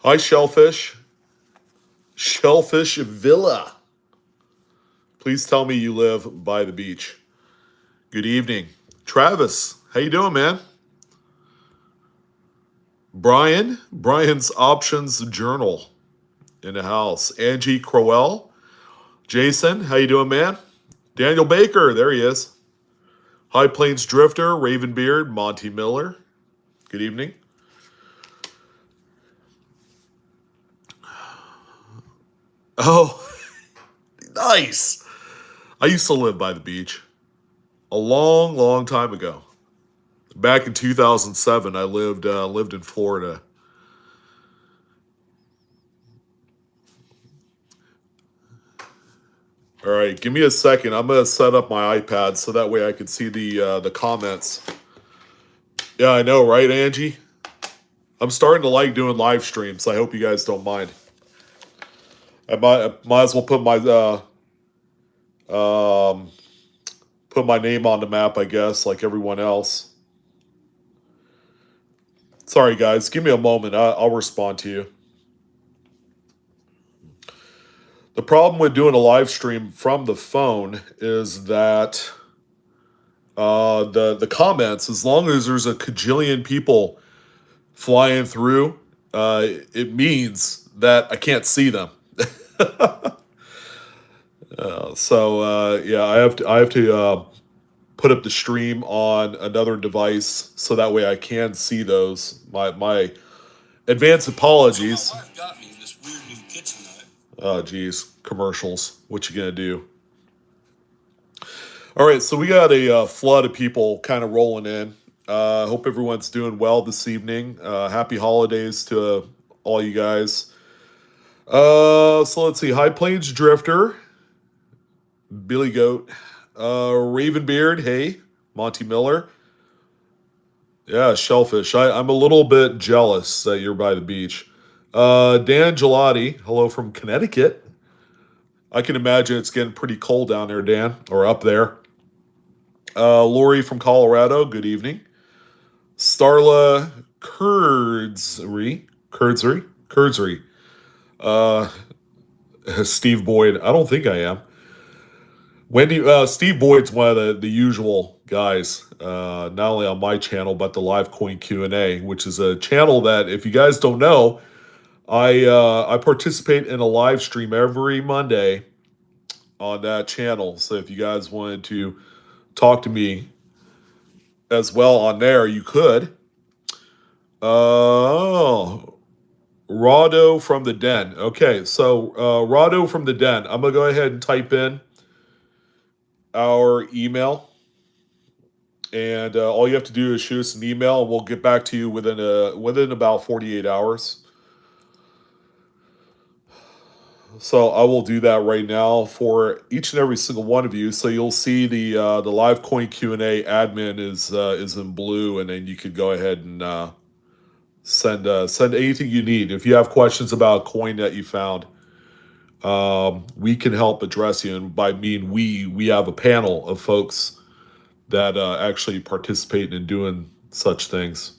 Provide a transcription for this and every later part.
Hi, Shellfish. Shellfish Villa. Please tell me you live by the beach. Good evening. Travis, how you doing, man? Brian's Options Journal in the house. Angie Crowell. Jason, how you doing, man? Daniel Baker, there he is. High Plains Drifter, Ravenbeard, Monty Miller. Good evening. Oh, nice. I used to live by the beach a long, long time ago. Back in 2007, I lived in Florida. All right, give me a second. I'm gonna set up my iPad so that way I can see the comments. Yeah, I know, right, Angie? I'm starting to like doing live streams. I hope you guys don't mind. I might as well um, put my name on the map, I guess, like everyone else. Sorry, guys. Give me a moment. I'll respond to you. The problem with doing a live stream from the phone is that the comments, as long as there's a cajillion people flying through, it means that I can't see them. Yeah, I have to put up the stream on another device so that way I can see those. My advance apologies. So my wife got me this weird new kitchen knife. Oh, geez, commercials. What you gonna do? All right, so we got a flood of people kind of rolling in. Hope everyone's doing well this evening. Happy holidays to all you guys. So let's see. High Plains Drifter, Billy Goat, Ravenbeard. Hey, Monty Miller. Yeah, Shellfish. I'm a little bit jealous that you're by the beach. Dan Gelati. Hello from Connecticut. I can imagine it's getting pretty cold down there, Dan, or up there. Lori from Colorado. Good evening. Starla Kurdzry. Uh, Steve Boyd. I don't think I am. Steve Boyd's one of the usual guys, not only on my channel but the Live Coin Q&A, which is a channel that, if you guys don't know, I participate in a live stream every Monday on that channel. So if you guys wanted to talk to me as well on there, you could. Oh, Rado from the Den. Okay, so Rado from the Den. I'm gonna go ahead and type in our email, and all you have to do is shoot us an email, and we'll get back to you within about 48 hours. So I will do that right now for each and every single one of you. So you'll see the live coin Q&A admin is in blue, and then you could go ahead and send anything you need. If you have questions about a coin that you found, we can help address you. And by mean we have a panel of folks that actually participate in doing such things.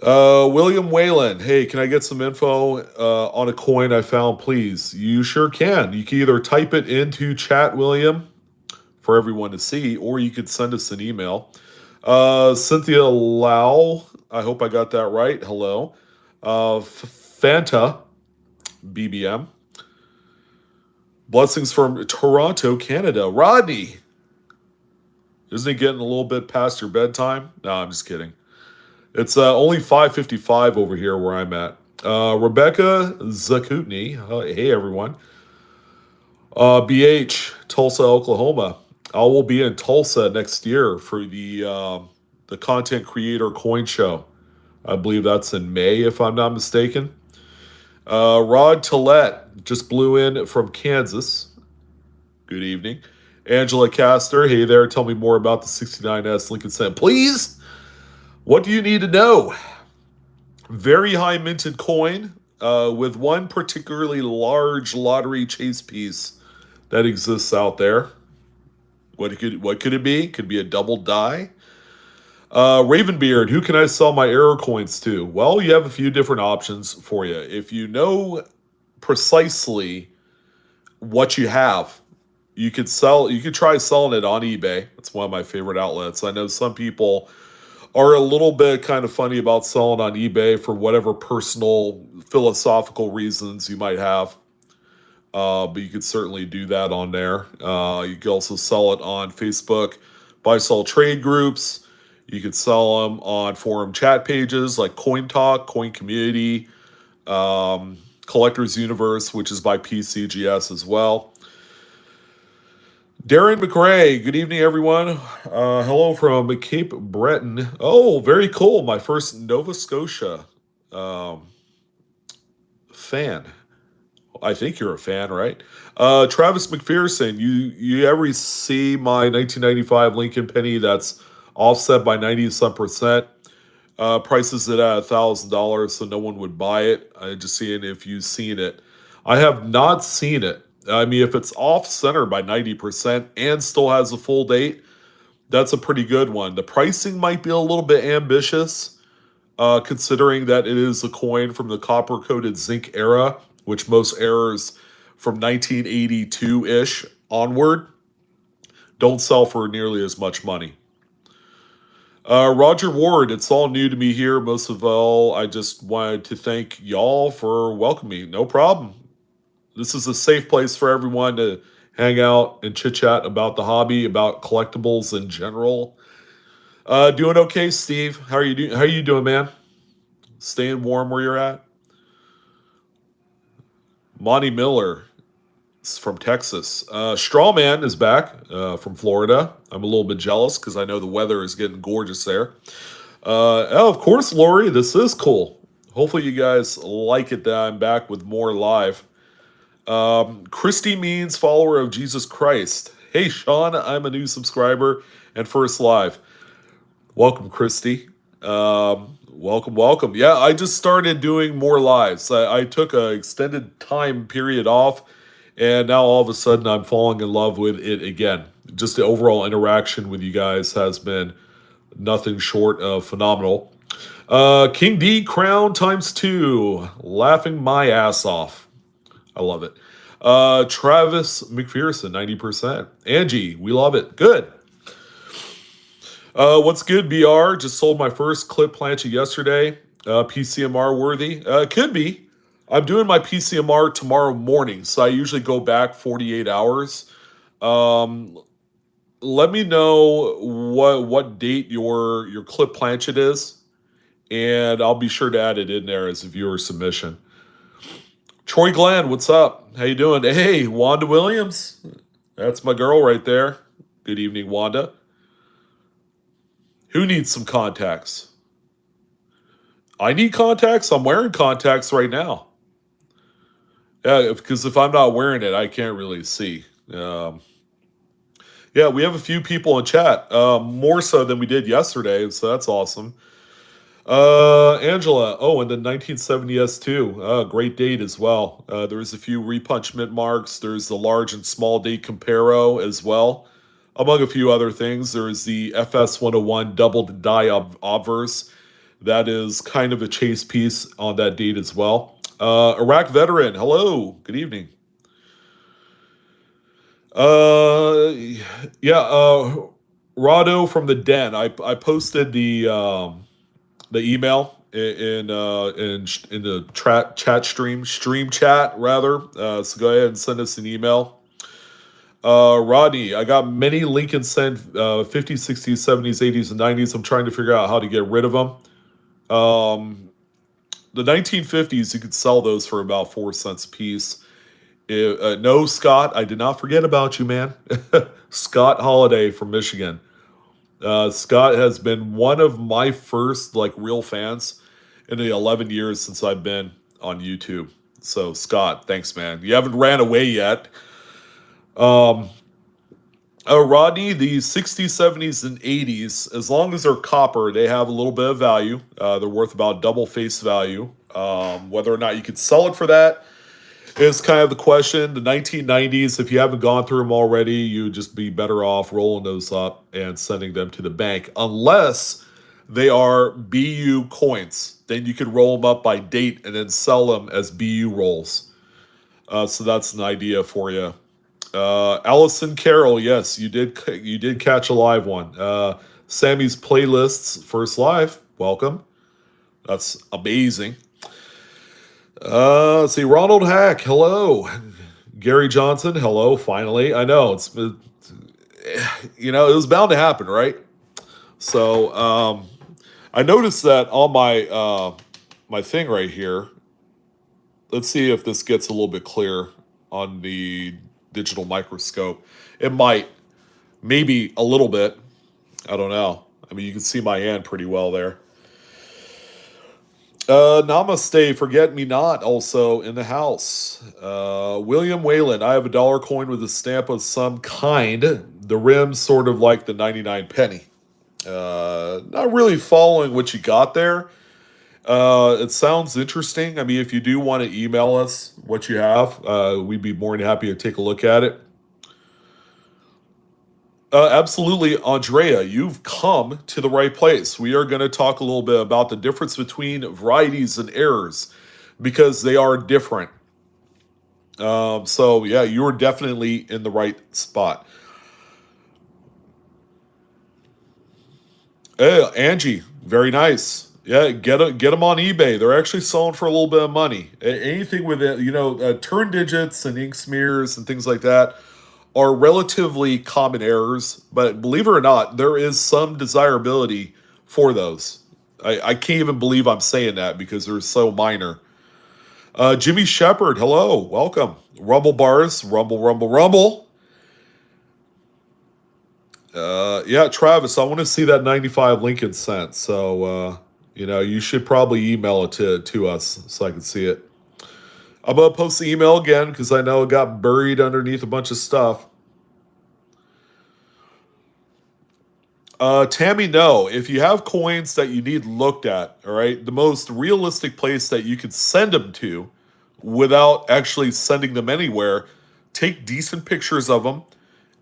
William Whalen, hey, can I get some info on a coin I found, please? You sure can. You can either type it into chat, William, for everyone to see, or you could send us an email. Cynthia Lau, I hope I got that right. Hello. Fanta, BBM. Blessings from Toronto, Canada. Rodney, isn't it getting a little bit past your bedtime? No, I'm just kidding. It's only 5:55 over here where I'm at. Rebecca Zakutny. Hey, everyone. BH, Tulsa, Oklahoma. I will be in Tulsa next year for the Content Creator Coin Show. I believe that's in May, if I'm not mistaken. Rod Tillett just blew in from Kansas. Good evening. Angela Castor. Hey there. Tell me more about the 69S Lincoln Cent, please. What do you need to know? Very high minted coin with one particularly large lottery chase piece that exists out there. What could it be? Could be a double die. Ravenbeard, who can I sell my arrow coins to? Well, you have a few different options for you. If you know precisely what you have, you could sell. You could try selling it on eBay. It's one of my favorite outlets. I know some people are a little bit kind of funny about selling on eBay for whatever personal philosophical reasons you might have. But you could certainly do that on there. You could also sell it on Facebook, buy sell trade groups. You could sell them on forum chat pages like Coin Talk, Coin Community, Collectors Universe, which is by PCGS as well. Darren McRae, good evening, everyone. Hello from Cape Breton. Oh, very cool. My first Nova Scotia um, fan. I think you're a fan, right? Travis McPherson, you ever see my 1995 Lincoln Penny that's offset by 90 some percent? Prices it at $1,000, so no one would buy it. I just seeing if you've seen it. I have not seen it. I mean, if it's off center by 90% and still has a full date, that's a pretty good one. The pricing might be a little bit ambitious, considering that it is a coin from the copper coated zinc era, which most errors from 1982 ish onward don't sell for nearly as much money. Roger Ward, it's all new to me here. Most of all, I just wanted to thank y'all for welcoming me. No problem. This is a safe place for everyone to hang out and chit chat about the hobby, about collectibles in general. Doing okay, Steve? How are you doing? How are you doing, man? Staying warm where you're at? Monty Miller is from Texas. Strawman is back from Florida. I'm a little bit jealous because I know the weather is getting gorgeous there. Oh, of course, Lori, this is cool. Hopefully, you guys like it that I'm back with more live. Christy Means, follower of Jesus Christ. Hey, Sean, I'm a new subscriber and first live. Welcome, Christy. Welcome, welcome. Yeah, I just started doing more lives. I took an extended time period off, and now all of a sudden I'm falling in love with it again. Just the overall interaction with you guys has been nothing short of phenomenal. King D Crown times two, laughing my ass off. I love it. Travis McPherson, 90%. Angie, we love it. Good. What's good, BR? Just sold my first clip plancha yesterday. PCMR worthy? Could be. I'm doing my PCMR tomorrow morning, so I usually go back 48 hours. Um, Let me know what date your clip planchet is, and I'll be sure to add it in there as a viewer submission. Troy Glenn, what's up? How you doing? Hey, Wanda Williams. That's my girl right there. Good evening, Wanda. Who needs some contacts? I need contacts. I'm wearing contacts right now. Yeah, because if I'm not wearing it, I can't really see. Yeah, we have a few people in chat, more so than we did yesterday, so that's awesome. Angela, oh, and the 1970 S2, great date as well. There's a few repunchment marks. There's the large and small date comparo as well, among a few other things. There's the FS 101 double die obverse. That is kind of a chase piece on that date as well. Iraq veteran, hello, good evening. Uh, yeah, Rado from the Den. I posted the email in the chat stream chat rather. So go ahead and send us an email. Rodney, I got many Lincoln Cent 50s, 60s, 70s, 80s, and 90s. I'm trying to figure out how to get rid of them. The 1950s, you could sell those for about 4 cents a piece. No, Scott, I did not forget about you, man. Scott Holiday from Michigan. Scott has been one of my first like real fans in the 11 years since I've been on YouTube. So Scott, thanks, man. You haven't ran away yet. Rodney, the 60s, 70s, and 80s, as long as they're copper, they have a little bit of value. They're worth about double face value. Whether or not you could sell it for that is kind of the question. The 1990s, if you haven't gone through them already, you'd just be better off rolling those up and sending them to the bank. Unless They are BU coins. Then you can roll them up by date and then sell them as BU rolls. So that's an idea for you. Allison Carroll, yes, you did catch a live one. Sammy's playlists first live. Welcome. That's amazing. Let's see, Ronald Hack, hello. Gary Johnson, hello. Finally, I know it was bound to happen, right? So I noticed that on my thing right here. Let's see if this gets a little bit clear on the digital microscope. It might, maybe a little bit. I don't know. I mean, you can see my hand pretty well there. Namaste, forget me not, also in the house. William Whalen, I have a dollar coin with a stamp of some kind. The rim sort of like the 99 penny. Not really following what you got there. It sounds interesting. I mean, if you do want to email us what you have, we'd be more than happy to take a look at it. Absolutely, Andrea, you've come to the right place. We are going to talk a little bit about the difference between varieties and errors because they are different. So, yeah, you are definitely in the right spot. Hey, Angie, very nice. Yeah, get them on eBay. They're actually selling for a little bit of money. Anything with it, turn digits and ink smears and things like that are relatively common errors. But believe it or not, there is some desirability for those. I can't even believe I'm saying that because they're so minor. Jimmy Shepard, hello, welcome. Rumble Bars, rumble, rumble, rumble. Yeah, Travis, I want to see that 95 Lincoln sent. So, you should probably email it to us so I can see it. I'm going to post the email again because I know it got buried underneath a bunch of stuff. Tammy, no. If you have coins that you need looked at, all right, the most realistic place that you could send them to without actually sending them anywhere, take decent pictures of them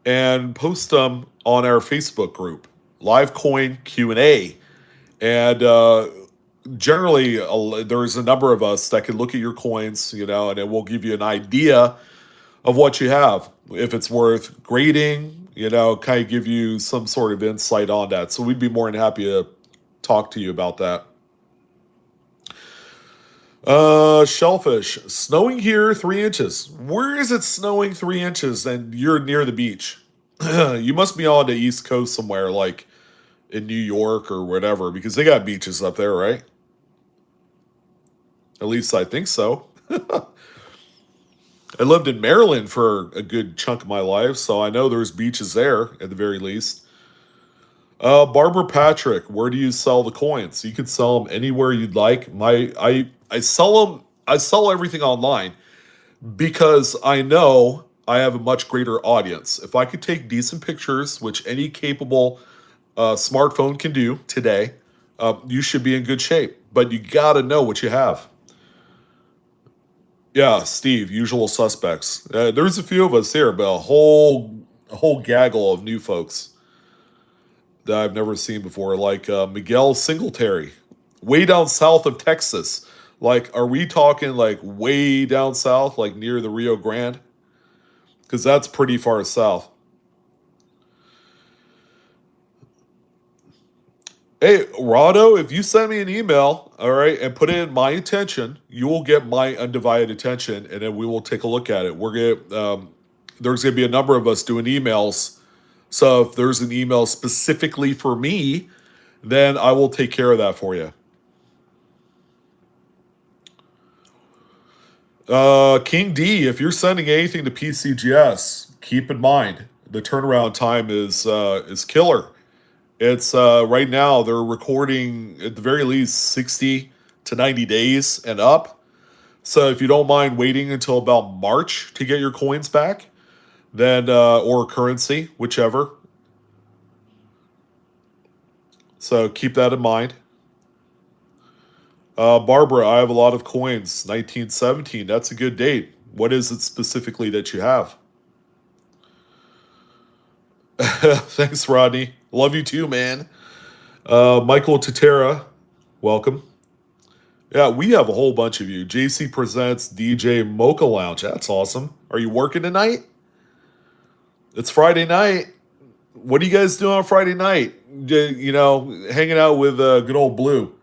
and post them on our Facebook group, Live Coin Q&A. And generally, there's a number of us that can look at your coins, and it will give you an idea of what you have. If it's worth grading, kind of give you some sort of insight on that. So we'd be more than happy to talk to you about that. Shellfish, snowing here 3 inches. Where is it snowing 3 inches and you're near the beach? You must be on the East Coast somewhere, like in New York or whatever, because they got beaches up there, right? At least I think so. I lived in Maryland for a good chunk of my life, so I know there's beaches there at the very least. Barbara Patrick, where do you sell the coins? You can sell them anywhere you'd like. I sell them. I sell everything online because I know I have a much greater audience. If I could take decent pictures, which any capable smartphone can do today, you should be in good shape. But you got to know what you have. Yeah, Steve, usual suspects. There's a few of us here, but a whole gaggle of new folks that I've never seen before, like Miguel Singletary, way down south of Texas. Like, are we talking like way down south, like near the Rio Grande? Because that's pretty far south. Hey, Rado, if you send me an email, all right, and put it in my attention, you will get my undivided attention, and then we will take a look at it. There's gonna be a number of us doing emails, so if there's an email specifically for me, then I will take care of that for you. King D, if you're sending anything to PCGS, keep in mind the turnaround time is killer. It's right now they're recording at the very least 60 to 90 days and up. So if you don't mind waiting until about March to get your coins back, then or currency, whichever. So keep that in mind. Barbara, I have a lot of coins. 1917. That's a good date. What is it specifically that you have? Thanks, Rodney. Love you too, man. Michael Tatera, welcome. Yeah, we have a whole bunch of you. JC Presents DJ Mocha Lounge. That's awesome. Are you working tonight? It's Friday night. What do you guys do on Friday night? Hanging out with good old Blue.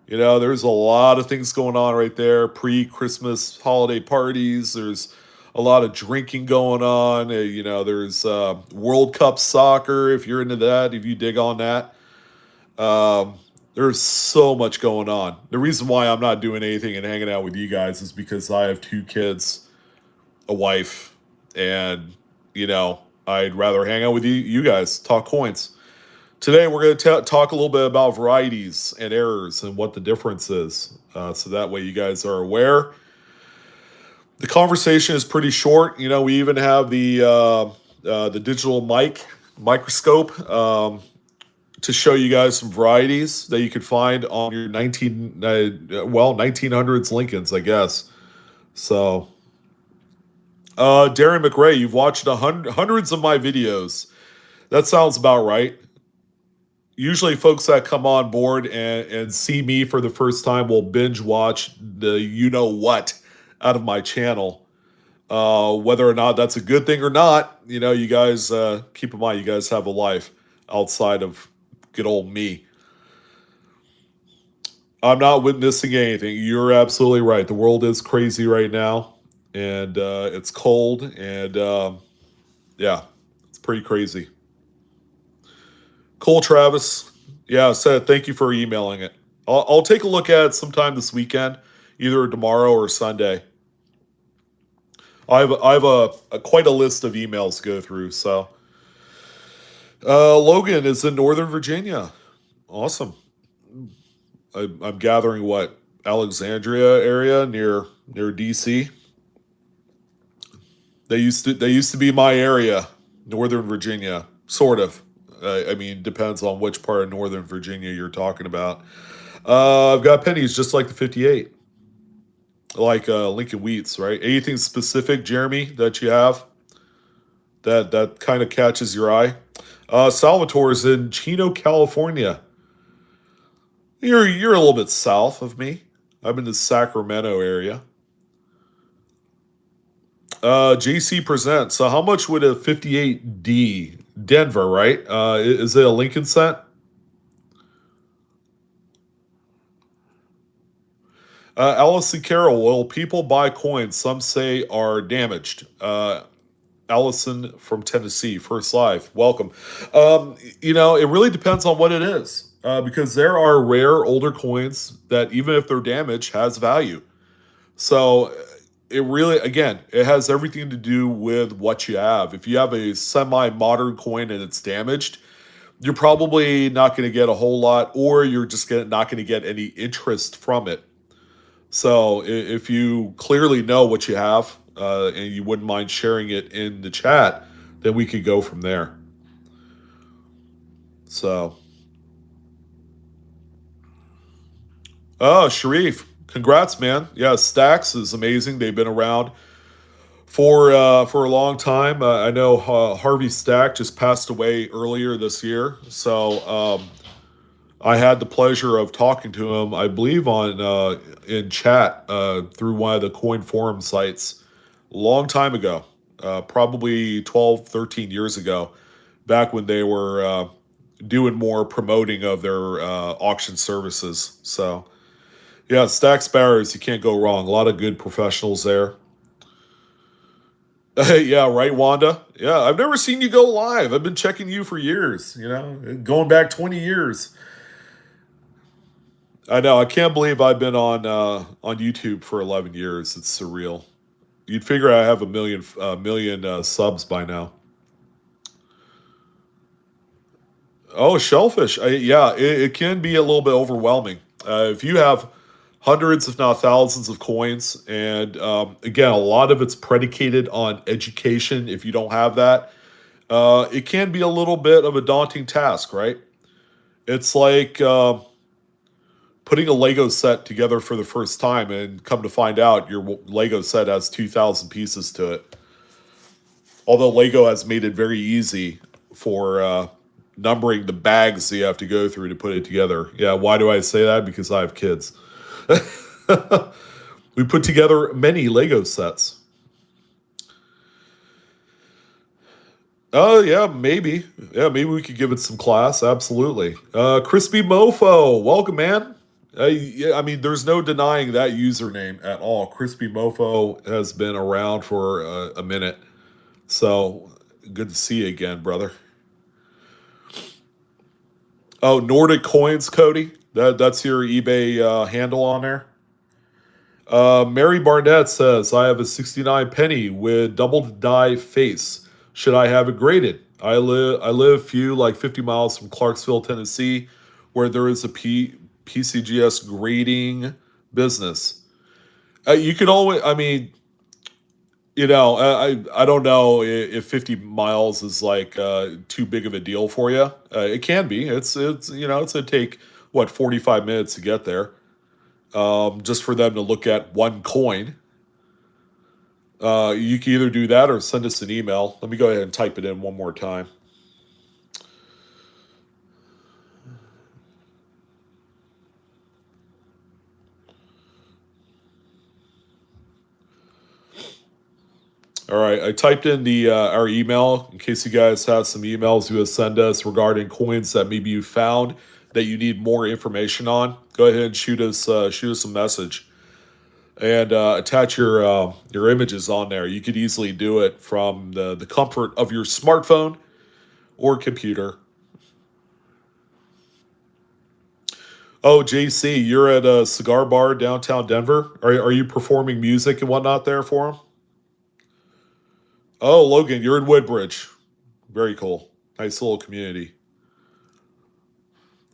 There's a lot of things going on right there. Pre-Christmas holiday parties. There's a lot of drinking going on. There's World Cup soccer. If you're into that, if you dig on that, there's so much going on. The reason why I'm not doing anything and hanging out with you guys is because I have two kids, a wife, and I'd rather hang out with you guys, talk coins. Today, we're going to talk a little bit about varieties and errors and what the difference is. So that way you guys are aware. The conversation is pretty short. We even have the digital microscope to show you guys some varieties that you could find on your 1900s Lincolns, I guess. So, Darren McRae, you've watched hundreds of my videos. That sounds about right. Usually folks that come on board and see me for the first time will binge watch the what out of my channel. Whether or not that's a good thing or not, you guys keep in mind you guys have a life outside of good old me. I'm not witnessing anything. You're absolutely right. The world is crazy right now, and it's cold, and yeah, it's pretty crazy. Cole Travis, yeah, said thank you for emailing it. I'll take a look at it sometime this weekend, either tomorrow or Sunday. I have a quite a list of emails to go through. So Logan is in Northern Virginia. Awesome. I'm gathering what Alexandria area near DC. They used to be my area, Northern Virginia, sort of. I mean, depends on which part of Northern Virginia you're talking about. I've got pennies just like the 58, like Lincoln Wheats, right? Anything specific, Jeremy, that you have that kind of catches your eye? Salvatore's in Chino, California. You're a little bit south of me. I'm in the Sacramento area. JC presents. So how much would a 58D Denver, right? Is it a Lincoln set? Allison Carroll, will people buy coins some say are damaged? Allison from Tennessee, first live. Welcome. It really depends on what it is. Because there are rare older coins that even if they're damaged has value. So it really, again, it has everything to do with what you have. If you have a semi-modern coin and it's damaged, you're probably not going to get a whole lot, or you're just not going to get any interest from it. So if you clearly know what you have and you wouldn't mind sharing it in the chat, then we could go from there. So, Sharif, congrats, man. Yeah, Stacks is amazing. They've been around for a long time. I know Harvey Stack just passed away earlier this year, so I had the pleasure of talking to him, I believe, on in chat through one of the coin forum sites a long time ago, probably 12, 13 years ago, back when they were doing more promoting of their auction services. So, yeah, Stack Sparrows, you can't go wrong. A lot of good professionals there. Yeah, right, Wanda? Yeah, I've never seen you go live. I've been checking you for years, going back 20 years. I know. I can't believe I've been on YouTube for 11 years. It's surreal. You'd figure I have a million subs by now. Oh, shellfish. Yeah, it can be a little bit overwhelming. If you have hundreds, if not thousands, of coins, and again, a lot of it's predicated on education. If you don't have that, it can be a little bit of a daunting task, right? It's like putting a Lego set together for the first time and come to find out your Lego set has 2,000 pieces to it. Although Lego has made it very easy for numbering the bags that you have to go through to put it together. Yeah, why do I say that? Because I have kids. We put together many Lego sets. Oh yeah, maybe. Yeah, maybe we could give it some class. Absolutely. Crispy Mofo, welcome, man. Yeah, I mean, there's no denying that username at all. Crispy Mofo has been around for a minute, so good to see you again, brother. Oh, Nordic Coins, Cody. That's your eBay handle on there. Mary Barnett says, I have a 69 penny with double die face. Should I have it graded? I live few like 50 miles from Clarksville, Tennessee, where there is a PCGS grading business. You can always, I mean, I don't know if 50 miles is like too big of a deal for you. It can be. It's gonna take what 45 minutes to get there, just for them to look at one coin. You can either do that or send us an email. Let me go ahead and type it in one more time. All right, I typed in the our email in case you guys have some emails you would send us regarding coins that maybe you found that you need more information on. Go ahead and shoot us a message and attach your images on there. You could easily do it from the comfort of your smartphone or computer. Oh, JC, you're at a cigar bar downtown Denver. Are you performing music and whatnot there for him? Oh, Logan, you're in Woodbridge. Very cool. Nice little community.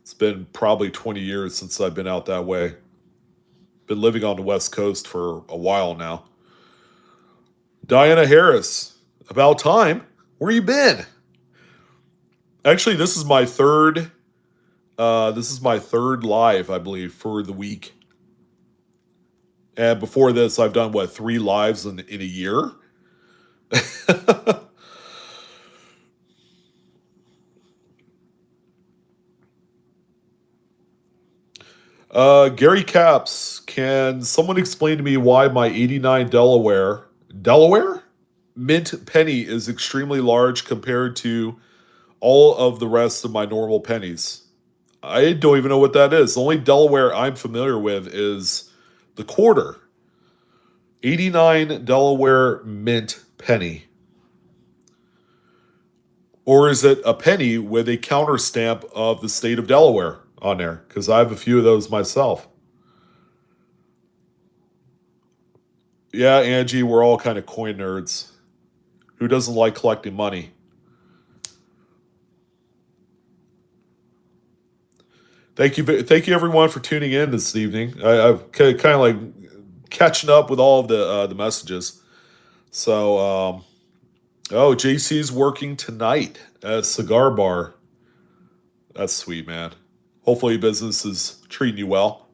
It's been probably 20 years since I've been out that way. Been living on the West Coast for a while now. Diana Harris, about time. Where you been? Actually, this is my third. This is my third live, I believe, for the week. And before this, I've done what 3 lives in a year. Gary Caps, can someone explain to me why my 89 Delaware mint penny is extremely large compared to all of the rest of my normal pennies? I don't even know what that is. The only Delaware I'm familiar with is the quarter. 89 Delaware mint penny. Or is it a penny with a counter stamp of the state of Delaware on there? Because I have a few of those myself. Yeah, Angie, we're all kind of coin nerds. Who doesn't like collecting money? Thank you everyone for tuning in this evening. I've kind of like catching up with all of the messages. So, oh, JC's working tonight at a cigar bar. That's sweet, man. Hopefully, business is treating you well.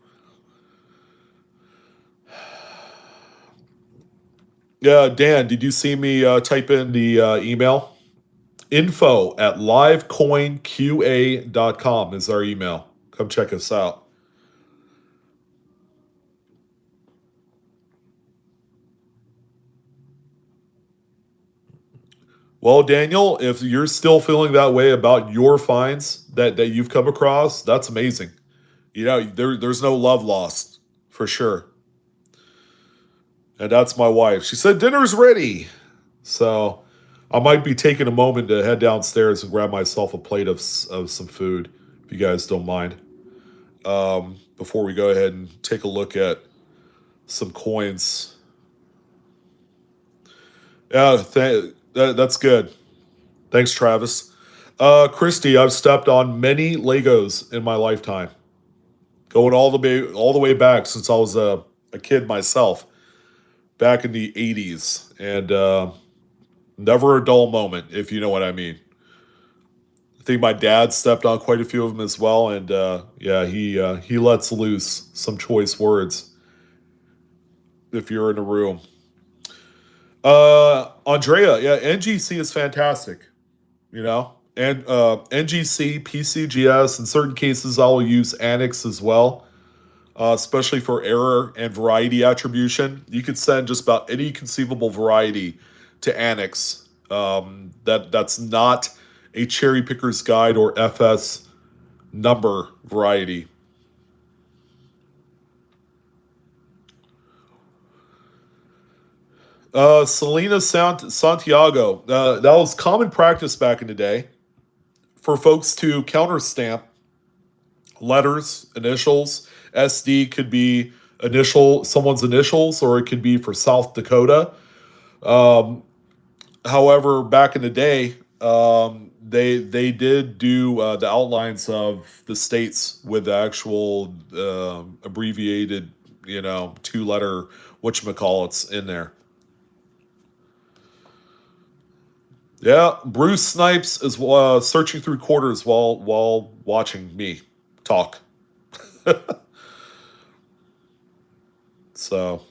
Yeah, Dan, did you see me type in the email? Info at livecoinqa.com is our email. Come check us out. Well, Daniel, if you're still feeling that way about your finds that you've come across, that's amazing. There's no love lost for sure. And that's my wife. She said dinner's ready. So I might be taking a moment to head downstairs and grab myself a plate of some food, if you guys don't mind. Before we go ahead and take a look at some coins. Yeah, that's good. Thanks, Travis. Christy, I've stepped on many Legos in my lifetime, going all the way back since I was a kid myself, back in the '80s, and never a dull moment, if you know what I mean. I think my dad stepped on quite a few of them as well, and yeah, he lets loose some choice words if you're in a room. Andrea, yeah, NGC is fantastic. You know, and NGC, PCGS. In certain cases, I will use Annex as well, especially for error and variety attribution. You could send just about any conceivable variety to Annex. That's not a cherry picker's guide or FS number variety. Selena Santiago. That was common practice back in the day for folks to counterstamp letters, initials. SD could be someone's initials, or it could be for South Dakota. However, back in the day, they did do the outlines of the states with the actual abbreviated, 2 letter whatchamacallits in there. Yeah, Bruce Snipes is searching through quarters while watching me talk. So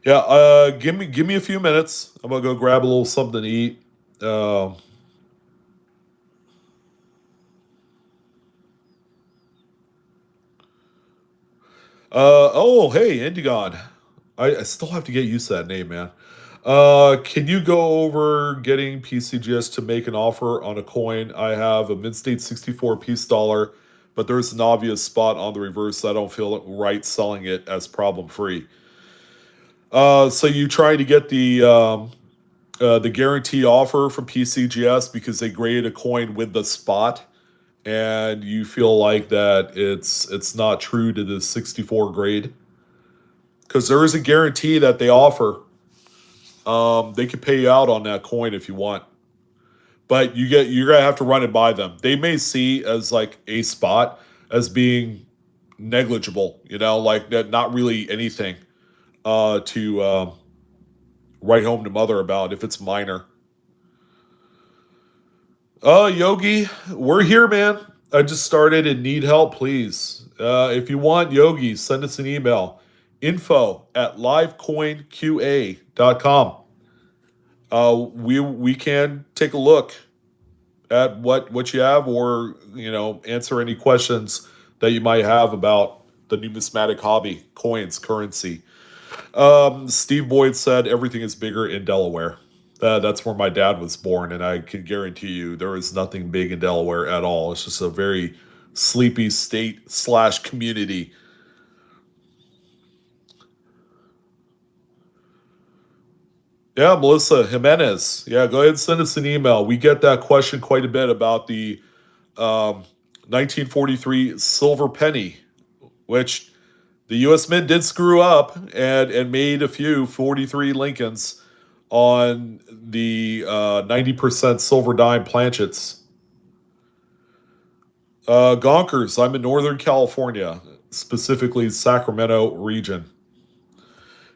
yeah, give me a few minutes. I'm gonna go grab a little something to eat. Uh, oh, hey, Indigon. I still have to get used to that name, man. Can you go over getting PCGS to make an offer on a coin? I have a mid-state 64 piece dollar, but there's an obvious spot on the reverse, so I don't feel right selling it as problem free. So you try to get the guarantee offer from PCGS because they graded a coin with the spot, and you feel like that it's not true to the 64 grade, because there is a guarantee that they offer. They could pay you out on that coin if you want, but you're gonna have to run it by them. They may see as like a spot as being negligible, like not really anything to write home to mother about if it's minor. Yogi, we're here, man. I just started and need help, please. If you want Yogi, send us an email. info@livecoinqa.com. We can take a look at what you have, or answer any questions that you might have about the numismatic hobby, coins, currency. Steve Boyd said everything is bigger in Delaware. That's where my dad was born, and I can guarantee you there is nothing big in Delaware at all. It's just a very sleepy state/community. Yeah, Melissa Jimenez. Yeah, go ahead and send us an email. We get that question quite a bit about the um, 1943 silver penny, which the U.S. Mint did screw up and made a few 43 Lincolns on the 90% silver dime planchets. Gonkers, I'm in Northern California, specifically Sacramento region.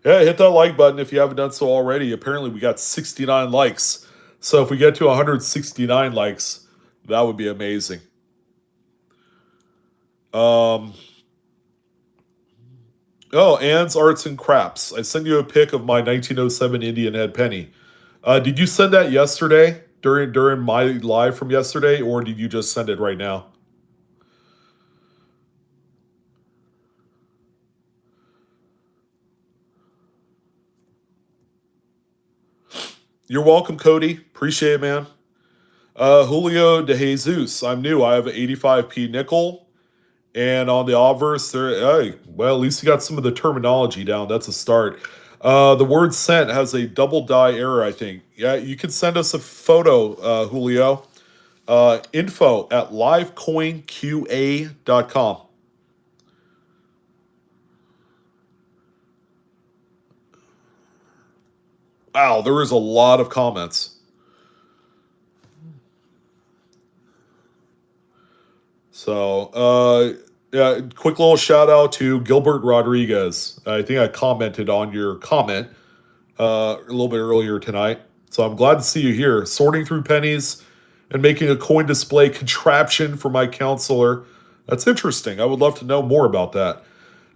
Yeah, hit that like button if you haven't done so already. Apparently, we got 69 likes. So if we get to 169 likes, that would be amazing. Um, oh, Ann's Arts and Crafts. I sent you a pic of my 1907 Indian head penny. Did you send that yesterday during my live from yesterday, or did you just send it right now? You're welcome, Cody. Appreciate it, man. Julio de Jesus. I'm new. I have an 85p nickel. And on the obverse, hey, well, at least you got some of the terminology down. That's a start. The word sent has a double die error, I think. Yeah, you can send us a photo, Julio. Info@livecoinqa.com. Wow, there is a lot of comments. So, yeah, quick little shout out to Gilbert Rodriguez. I think I commented on your comment a little bit earlier tonight. So I'm glad to see you here, sorting through pennies and making a coin display contraption for my counselor. That's interesting. I would love to know more about that.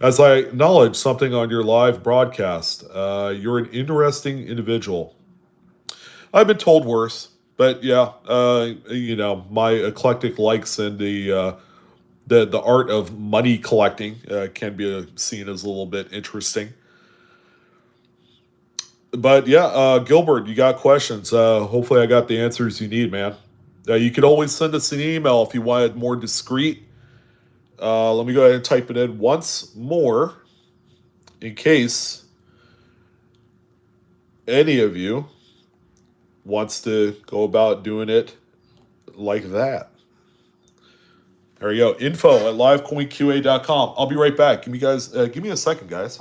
As I acknowledge something on your live broadcast, you're an interesting individual. I've been told worse. But yeah, my eclectic likes and the art of money collecting can be seen as a little bit interesting. But yeah, Gilbert, you got questions? Hopefully, I got the answers you need, man. You could always send us an email if you wanted more discreet. Let me go ahead and type it in once more in case any of you wants to go about doing it like that. There you go. Info at livecoinqa.com. I'll be right back. Give me a second, guys.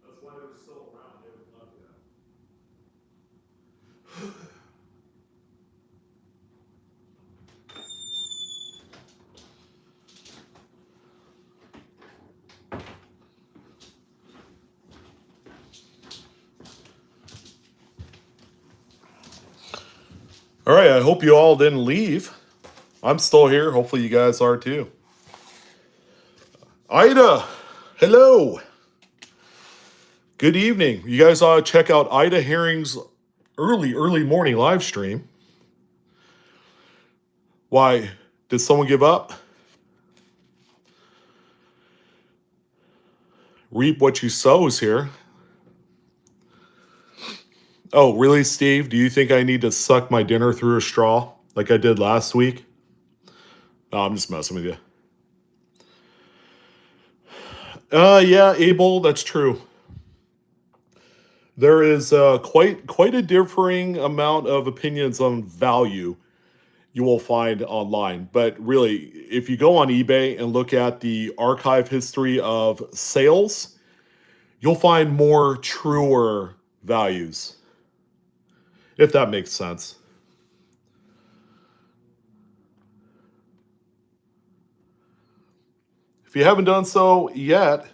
That's why they're still around. They haven't left yet. All right, I hope you all didn't leave. I'm still here. Hopefully, you guys are too. Ida, hello. Good evening. You guys ought to check out Ida Herring's early morning live stream. Why? Did someone give up? Reap what you sow is here. Oh, really, Steve? Do you think I need to suck my dinner through a straw like I did last week? No, I'm just messing with you. Yeah, Abel, that's true. There is quite a differing amount of opinions on value you will find online. But really, if you go on eBay and look at the archive history of sales, you'll find more truer values, if that makes sense. If you haven't done so yet,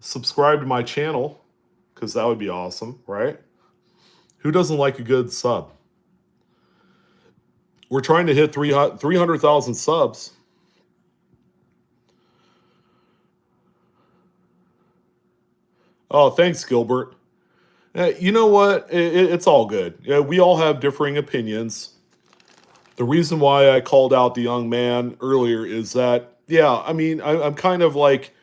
subscribe to my channel because that would be awesome, right? Who doesn't like a good sub? We're trying to hit 300,000 subs. Oh, thanks, Gilbert. You know what? It's all good. Yeah, we all have differing opinions. The reason why I called out the young man earlier is that, yeah, I mean, I'm kind of like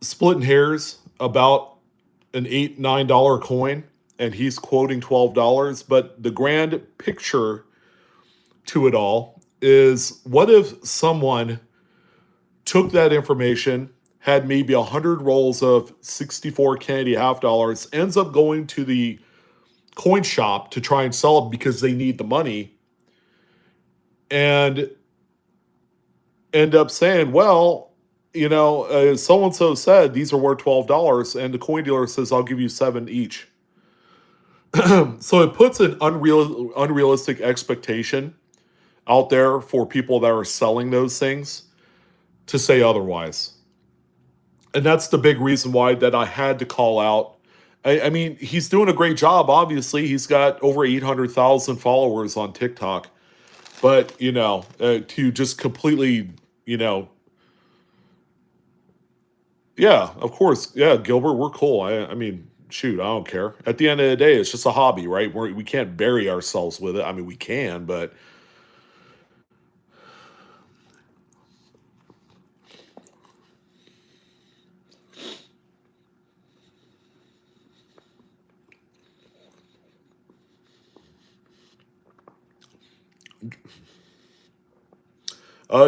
splitting hairs about an $8, $9 coin, and he's quoting $12. But the grand picture to it all is, what if someone took that information, had maybe 100 rolls of 64 Kennedy half dollars, ends up going to the coin shop to try and sell it because they need the money, and end up saying, well, so and so said these are worth $12, and the coin dealer says, I'll give you 7 each. So it puts an unrealistic expectation out there for people that are selling those things to say otherwise. And that's the big reason why that I had to call out. I mean, he's doing a great job. Obviously, he's got over 800,000 followers on TikTok. But, to just completely, yeah, of course. Yeah, Gilbert, we're cool. I mean, shoot, I don't care. At the end of the day, it's just a hobby, right? We can't bury ourselves with it. I mean, we can, but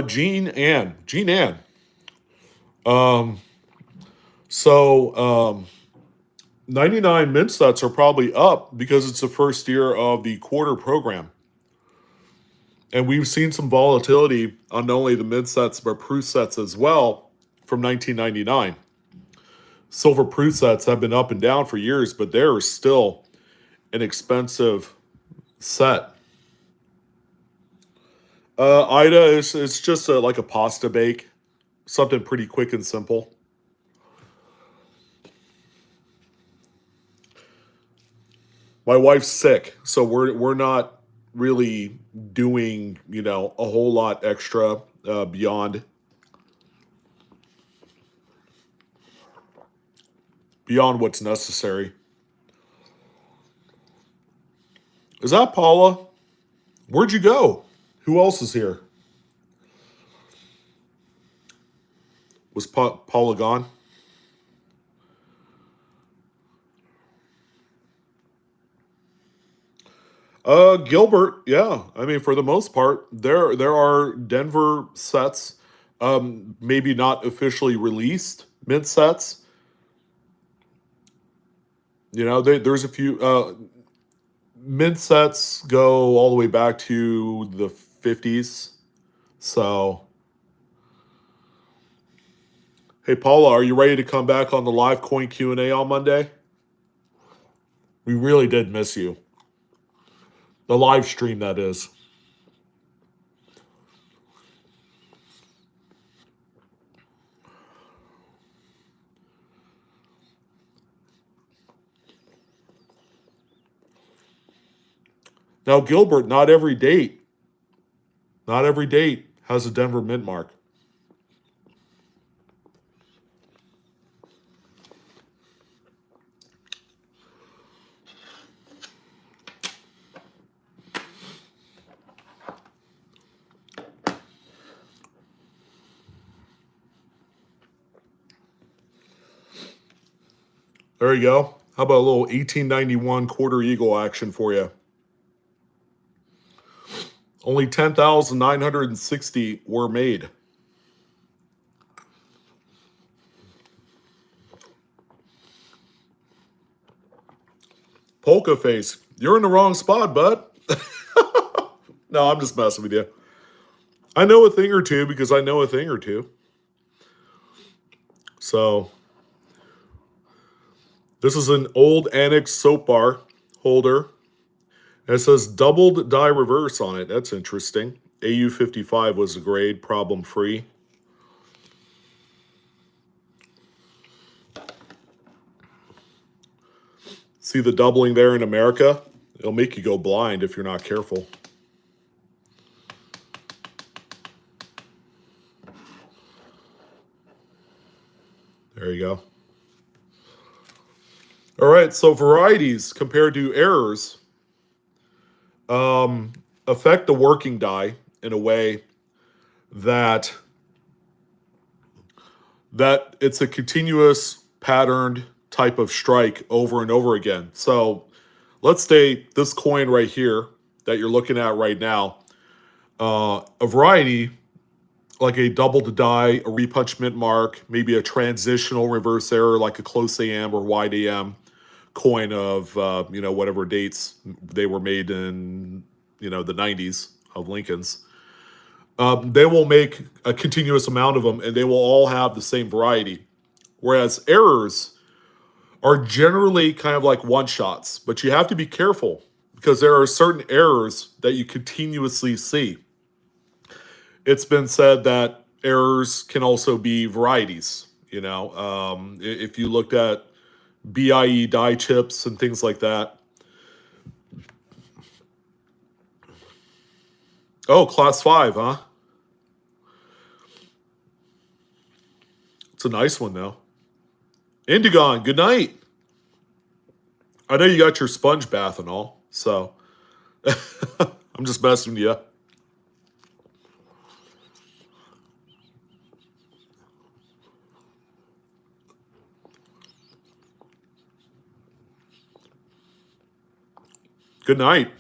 Jean Ann. Um, so 99 mint sets are probably up because it's the first year of the quarter program. And we've seen some volatility on not only the mid sets, but Proof sets as well from 1999. Silver Proof sets have been up and down for years, but they're still an expensive set. Ida is it's just like a pasta bake, something pretty quick and simple. My wife's sick, so we're not really doing a whole lot extra beyond what's necessary. Is that Paula? Where'd you go? Who else is here? Was Paula gone? Gilbert, yeah. I mean, for the most part, there are Denver sets, maybe not officially released mint sets. There's a few mint sets go all the way back to the 50s. So, hey Paula, are you ready to come back on the live coin Q&A on Monday? We really did miss you. The live stream, that is. Now, Gilbert, not every date has a Denver mint mark. There you go. How about a little 1891 quarter eagle action for you? Only 10,960 were made. Polka face, you're in the wrong spot, bud. No, I'm just messing with you. I know a thing or two because I know a thing or two. So, this is an old annex soap bar holder. And it says doubled die reverse on it. That's interesting. AU55 was the grade, problem free. See the doubling there in America? It'll make you go blind if you're not careful. There you go. All right, so varieties compared to errors affect the working die in a way that it's a continuous patterned type of strike over and over again. So let's say this coin right here that you're looking at right now, a variety like a double to die, a repunch mint mark, maybe a transitional reverse error like a close AM or wide AM coin of whatever dates they were made in the 90s of Lincoln's. They will make a continuous amount of them, and they will all have the same variety. Whereas errors are generally kind of like one shots, but you have to be careful because there are certain errors that you continuously see. It's been said that errors can also be varieties. If you looked at BIE die chips and things like that. Oh, class 5, huh? It's a nice one, though. Indigon, good night. I know you got your sponge bath and all, so I'm just messing with you. Good night.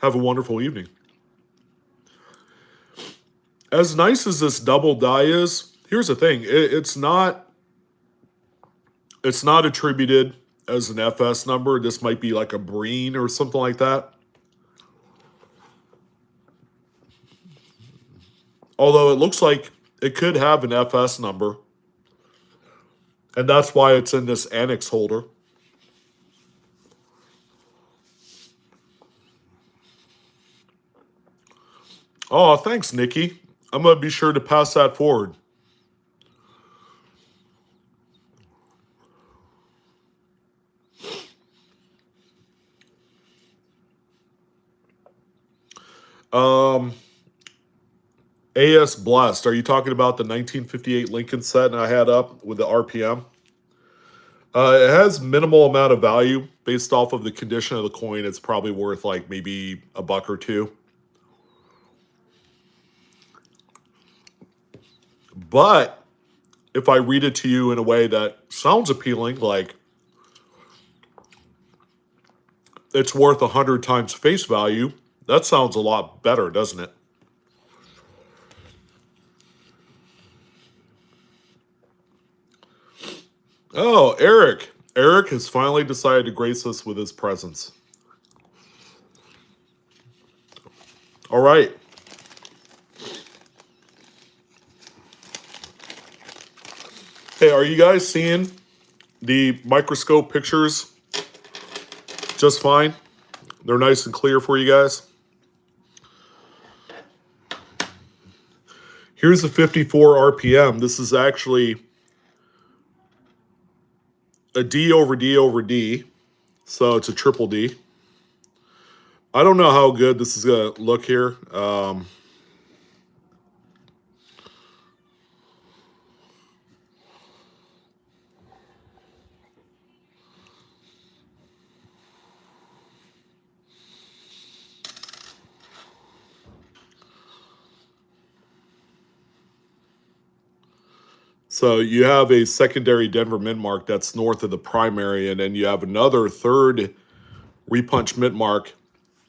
Have a wonderful evening. As nice as this double die is, here's the thing. It's not attributed as an FS number. This might be like a Breen or something like that. Although it looks like it could have an FS number. And that's why it's in this annex holder. Oh, thanks, Nikki. I'm going to be sure to pass that forward. AS Blessed. Are you talking about the 1958 Lincoln set I had up with the RPM? It has minimal amount of value based off of the condition of the coin. It's probably worth like maybe a buck or two. But if I read it to you in a way that sounds appealing, like it's worth 100 times face value, that sounds a lot better, doesn't it? Oh, Eric. Eric has finally decided to grace us with his presence. All right. Hey, are you guys seeing the microscope pictures just fine? They're nice and clear for you guys. Here's the 54 RPM. This is actually a D over D over D. So it's a triple D. I don't know how good this is going to look here. So you have a secondary Denver mint mark that's north of the primary, and then you have another third repunch mint mark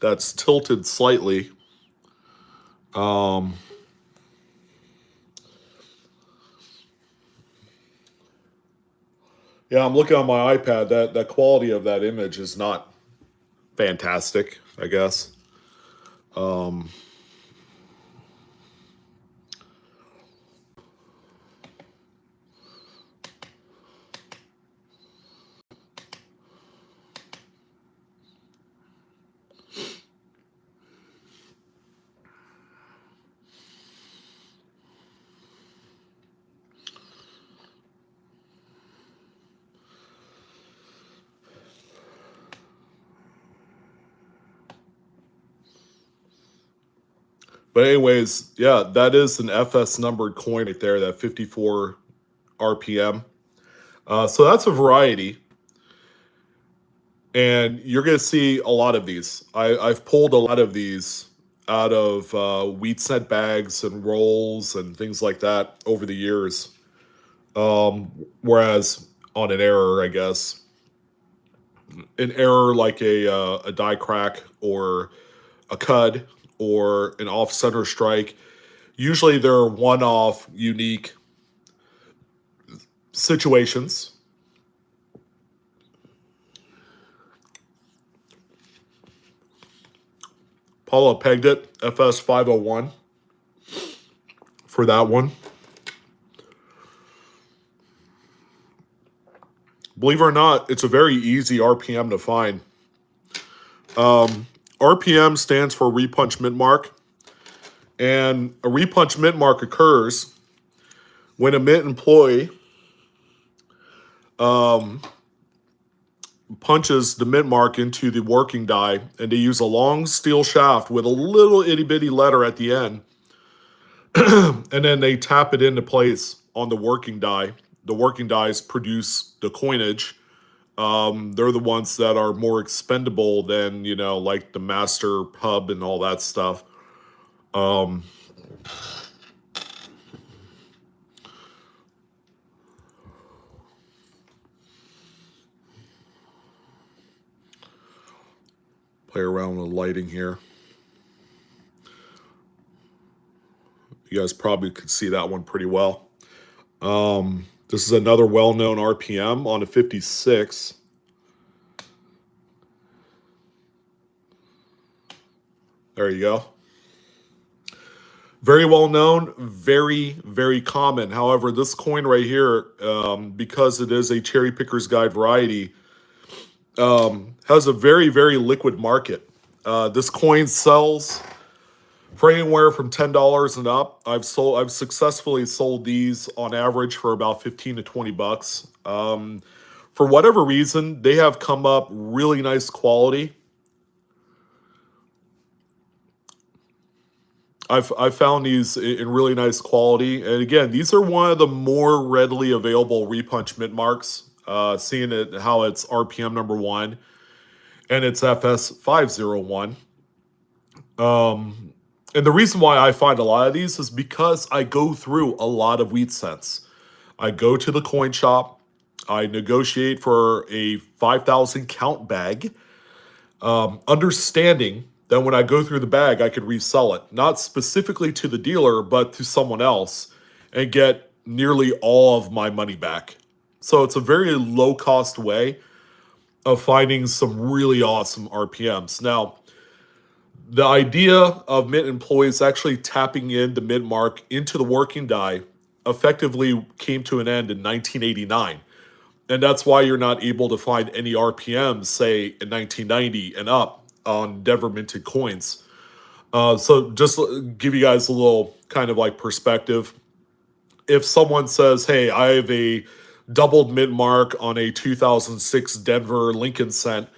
that's tilted slightly. Yeah, I'm looking on my iPad. That quality of that image is not fantastic, I guess. But anyways, yeah, that is an FS numbered coin right there, that 54 RPM. So that's a variety. And you're going to see a lot of these. I've pulled a lot of these out of wheat cent bags and rolls and things like that over the years. Whereas on an error, I guess, an error like a die crack or a cud or an off center strike, usually they're one off unique situations. Paula pegged it, FS 501 for that one. Believe it or not, it's a very easy RPM to find. RPM stands for repunch mint mark, and a repunch mint mark occurs when a mint employee punches the mint mark into the working die, and they use a long steel shaft with a little itty bitty letter at the end, and then they tap it into place on the working die. The working dies produce the coinage. They're the ones that are more expendable than, like the master hub and all that stuff. Play around with lighting here. You guys probably could see that one pretty well. This is another well-known RPM on a 56. There you go. Very well known, very, very common. However, this coin right here, because it is a cherry picker's guide variety, has a very, very liquid market. This coin sells for anywhere from $10 and up. I've successfully sold these on average for about 15 to 20 bucks. For whatever reason, they have come up really nice quality. I've found these in really nice quality, and again, these are one of the more readily available repunch mint marks. Seeing it how it's RPM number 1 and it's FS 501. And the reason why I find a lot of these is because I go through a lot of wheat cents. I go to the coin shop, I negotiate for a 5,000 count bag, understanding that when I go through the bag, I could resell it, not specifically to the dealer, but to someone else and get nearly all of my money back. So it's a very low cost way of finding some really awesome RPMs. Now, the idea of mint employees actually tapping in the mint mark into the working die effectively came to an end in 1989. And that's why you're not able to find any RPMs, say, in 1990 and up on Denver minted coins. So just give you guys a little kind of like perspective. If someone says, hey, I have a doubled mint mark on a 2006 Denver Lincoln cent,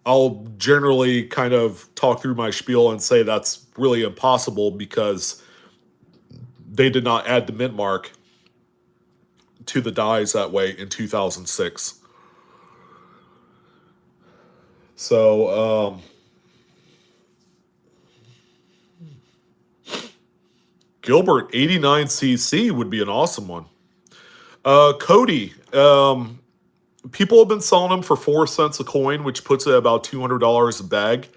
I'll generally kind of talk through my spiel and say that's really impossible because they did not add the mint mark to the dies that way in 2006. So, Gilbert 89cc would be an awesome one. Cody, people have been selling them for 4 cents a coin, which puts it at about $200 a bag.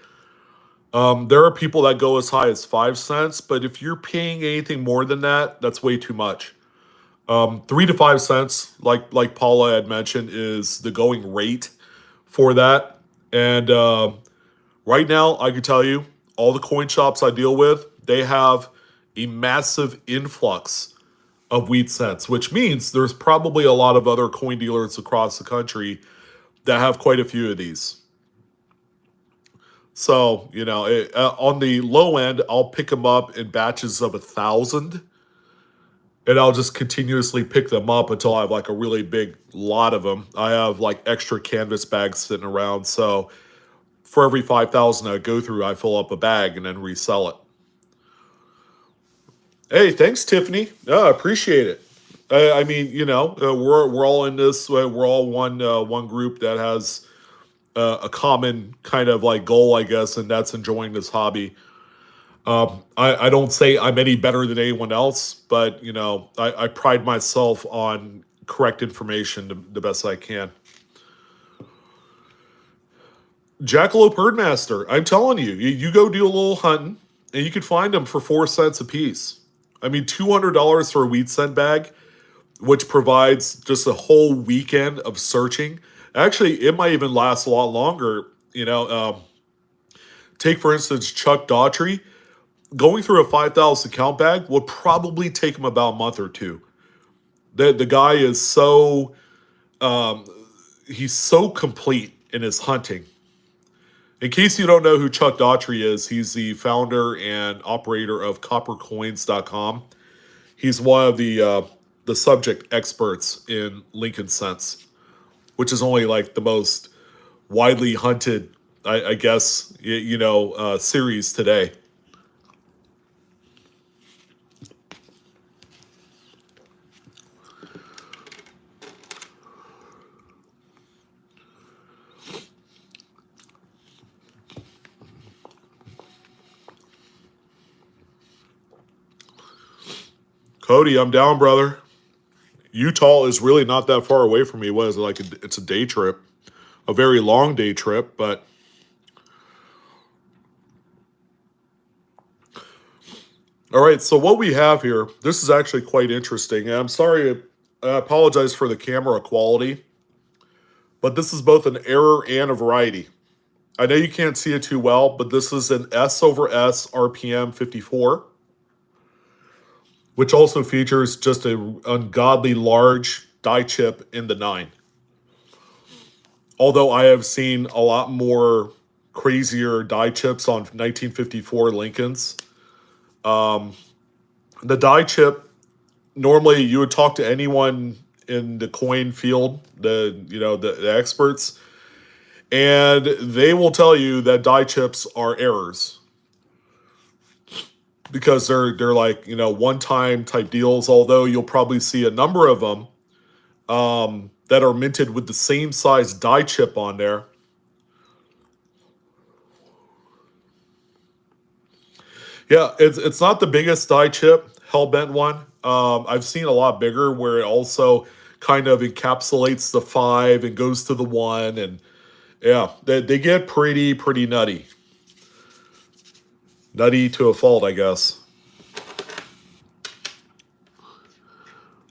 There are people that go as high as 5 cents, but if you're paying anything more than that, that's way too much. 3 to 5 cents, like Paula had mentioned, is the going rate for that. And right now, I can tell you, all the coin shops I deal with, they have a massive influx of wheat cents, which means there's probably a lot of other coin dealers across the country that have quite a few of these. So, on the low end, I'll pick them up in batches of 1,000, and I'll just continuously pick them up until I have like a really big lot of them. I have like extra canvas bags sitting around, so for every 5,000 I go through, I fill up a bag and then resell it. Hey, thanks, Tiffany. I appreciate it. I mean, we're all in this. We're all one group that has a common kind of like goal, I guess, and that's enjoying this hobby. I don't say I'm any better than anyone else, but I pride myself on correct information the best I can. Jackalope Herdmaster, I'm telling you, you go do a little hunting, and you can find them for 4 cents a piece. I mean, $200 for a wheat scent bag, which provides just a whole weekend of searching. Actually, it might even last a lot longer. Take for instance Chuck Daughtry. Going through a 5,000 count bag would probably take him about a month or two. The guy is he's so complete in his hunting. In case you don't know who Chuck Daughtry is, he's the founder and operator of coppercoins.com. He's one of the subject experts in Lincoln Sense, which is only like the most widely hunted, I guess, series today. Cody, I'm down, brother. Utah is really not that far away from me. What is it like? It's a day trip, a very long day trip, but all right. So what we have here, this is actually quite interesting. And I'm sorry, I apologize for the camera quality, but this is both an error and a variety. I know you can't see it too well, but this is an S over S RPM 54, which also features just an ungodly large die chip in the 9. Although I have seen a lot more crazier die chips on 1954 Lincolns. The die chip, normally you would talk to anyone in the coin field, the experts, and they will tell you that die chips are errors because they're like one time type deals. Although you'll probably see a number of them that are minted with the same size die chip on there. Yeah, it's not the biggest die chip Hellbent one. I've seen a lot bigger where it also kind of encapsulates the 5 and goes to the 1, and yeah, they get pretty nutty. Nutty to a fault, I guess.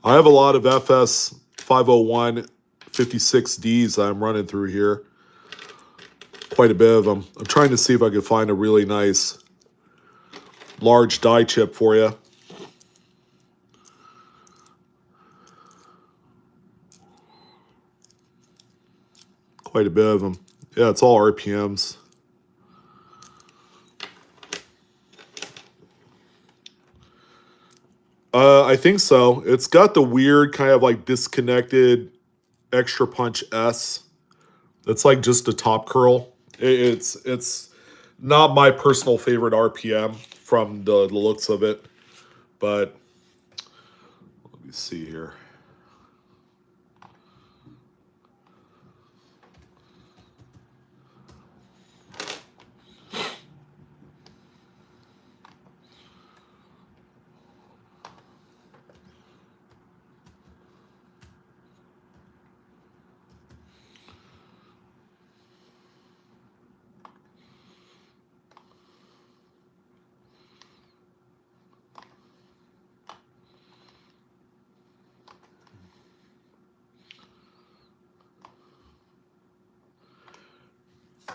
I have a lot of FS 501 56Ds that I'm running through here. Quite a bit of them. I'm trying to see if I can find a really nice large die chip for you. Quite a bit of them. Yeah, it's all RPMs. I think so. It's got the weird kind of like disconnected extra punch S. It's like just a top curl. It's not my personal favorite RPM from the looks of it, but let me see here.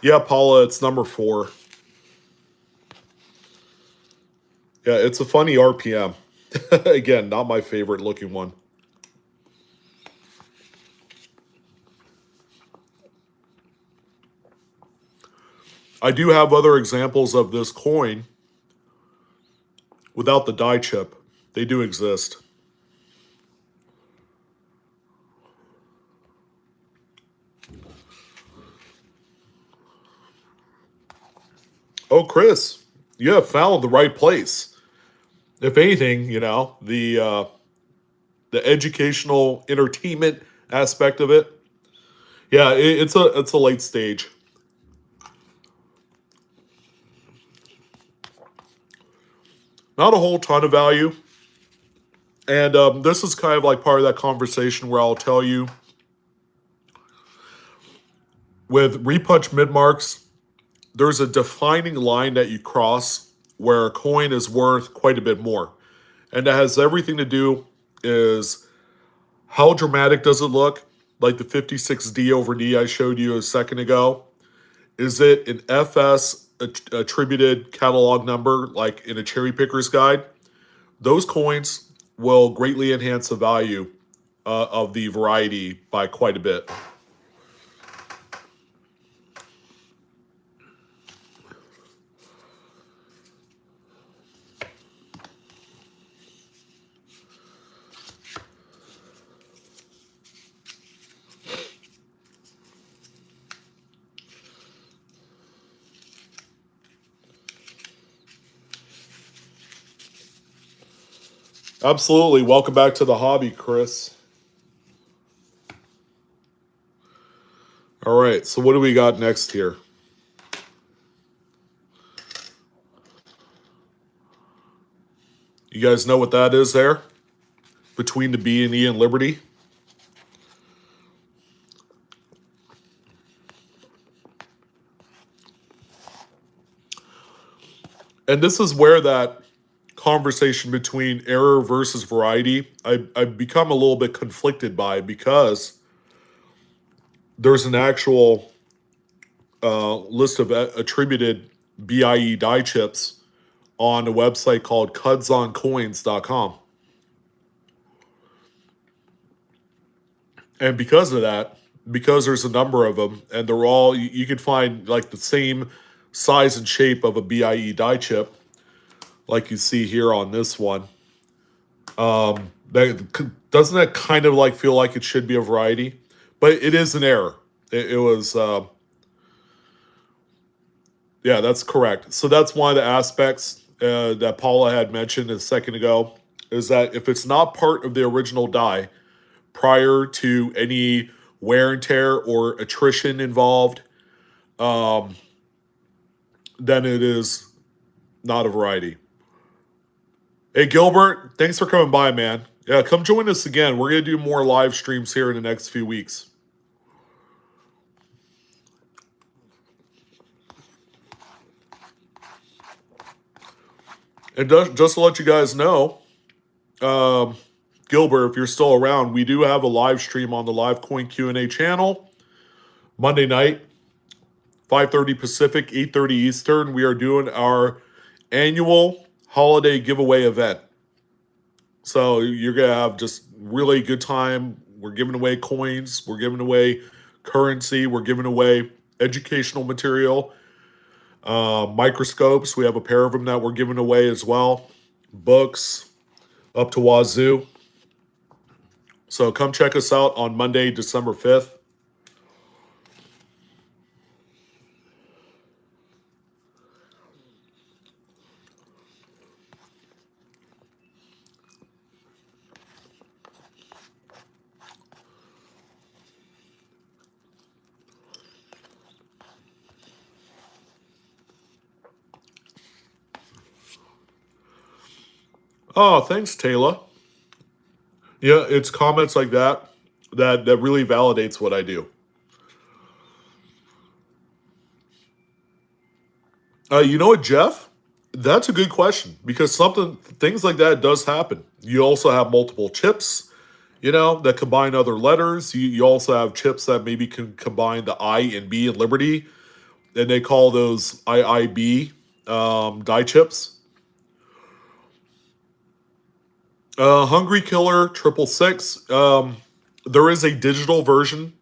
Yeah, Paula, it's number 4. Yeah, it's a funny RPM. Again, not my favorite looking one. I do have other examples of this coin without the die chip. They do exist. Oh, Chris, you have found the right place. If anything, the educational entertainment aspect of it. Yeah, it's a late stage. not a whole ton of value. And this is kind of like part of that conversation where I'll tell you with repunch mid marks, there's a defining line that you cross where a coin is worth quite a bit more. And that has everything to do is how dramatic does it look? Like the 56D over D I showed you a second ago. Is it an FS attributed catalog number like in a cherry picker's guide? Those coins will greatly enhance the value of the variety by quite a bit. Absolutely. Welcome back to the hobby, Chris. All right, so what do we got next here? You guys know what that is there? Between the B and E and Liberty? And this is where that conversation between error versus variety, I've become a little bit conflicted by because there's an actual list of attributed BIE die chips on a website called cudsoncoins.com. And because of that, because there's a number of them, and they're all, you can find like the same size and shape of a BIE die chip, like you see here on this one. Doesn't that kind of like feel like it should be a variety? But it is an error. It was, yeah, that's correct. So that's one of the aspects that Paula had mentioned a second ago, is that if it's not part of the original die prior to any wear and tear or attrition involved, then it is not a variety. Hey, Gilbert, thanks for coming by, man. Yeah, come join us again. We're going to do more live streams here in the next few weeks. And just to let you guys know, Gilbert, if you're still around, we do have a live stream on the Live Coin Q&A channel Monday night, 5:30 Pacific, 8:30 Eastern. We are doing our annual holiday giveaway event. So you're going to have just really good time. We're giving away coins. We're giving away currency. We're giving away educational material. Microscopes. We have a pair of them that we're giving away as well. Books up to wazoo. So come check us out on Monday, December 5th. Oh, thanks, Taylor. Yeah, it's comments like that that really validates what I do. You know what, Jeff? That's a good question because things like that does happen. You also have multiple chips, that combine other letters. You also have chips that maybe can combine the I and B in Liberty, and they call those IIB die chips. Hungry Killer 666. There is a digital version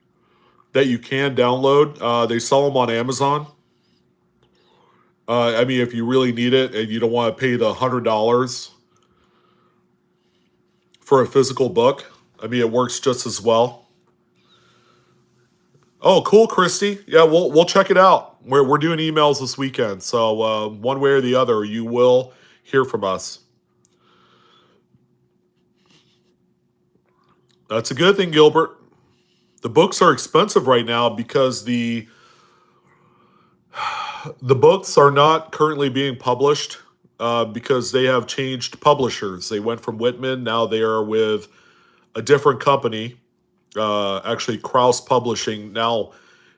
that you can download. They sell them on Amazon. I mean, if you really need it and you don't want to pay the $100 for a physical book, I mean, it works just as well. Oh, cool, Christy. Yeah, we'll check it out. We're doing emails this weekend, so one way or the other, you will hear from us. That's a good thing, Gilbert. The books are expensive right now because the books are not currently being published because they have changed publishers. They went from Whitman, now they are with a different company. Actually, Krause Publishing now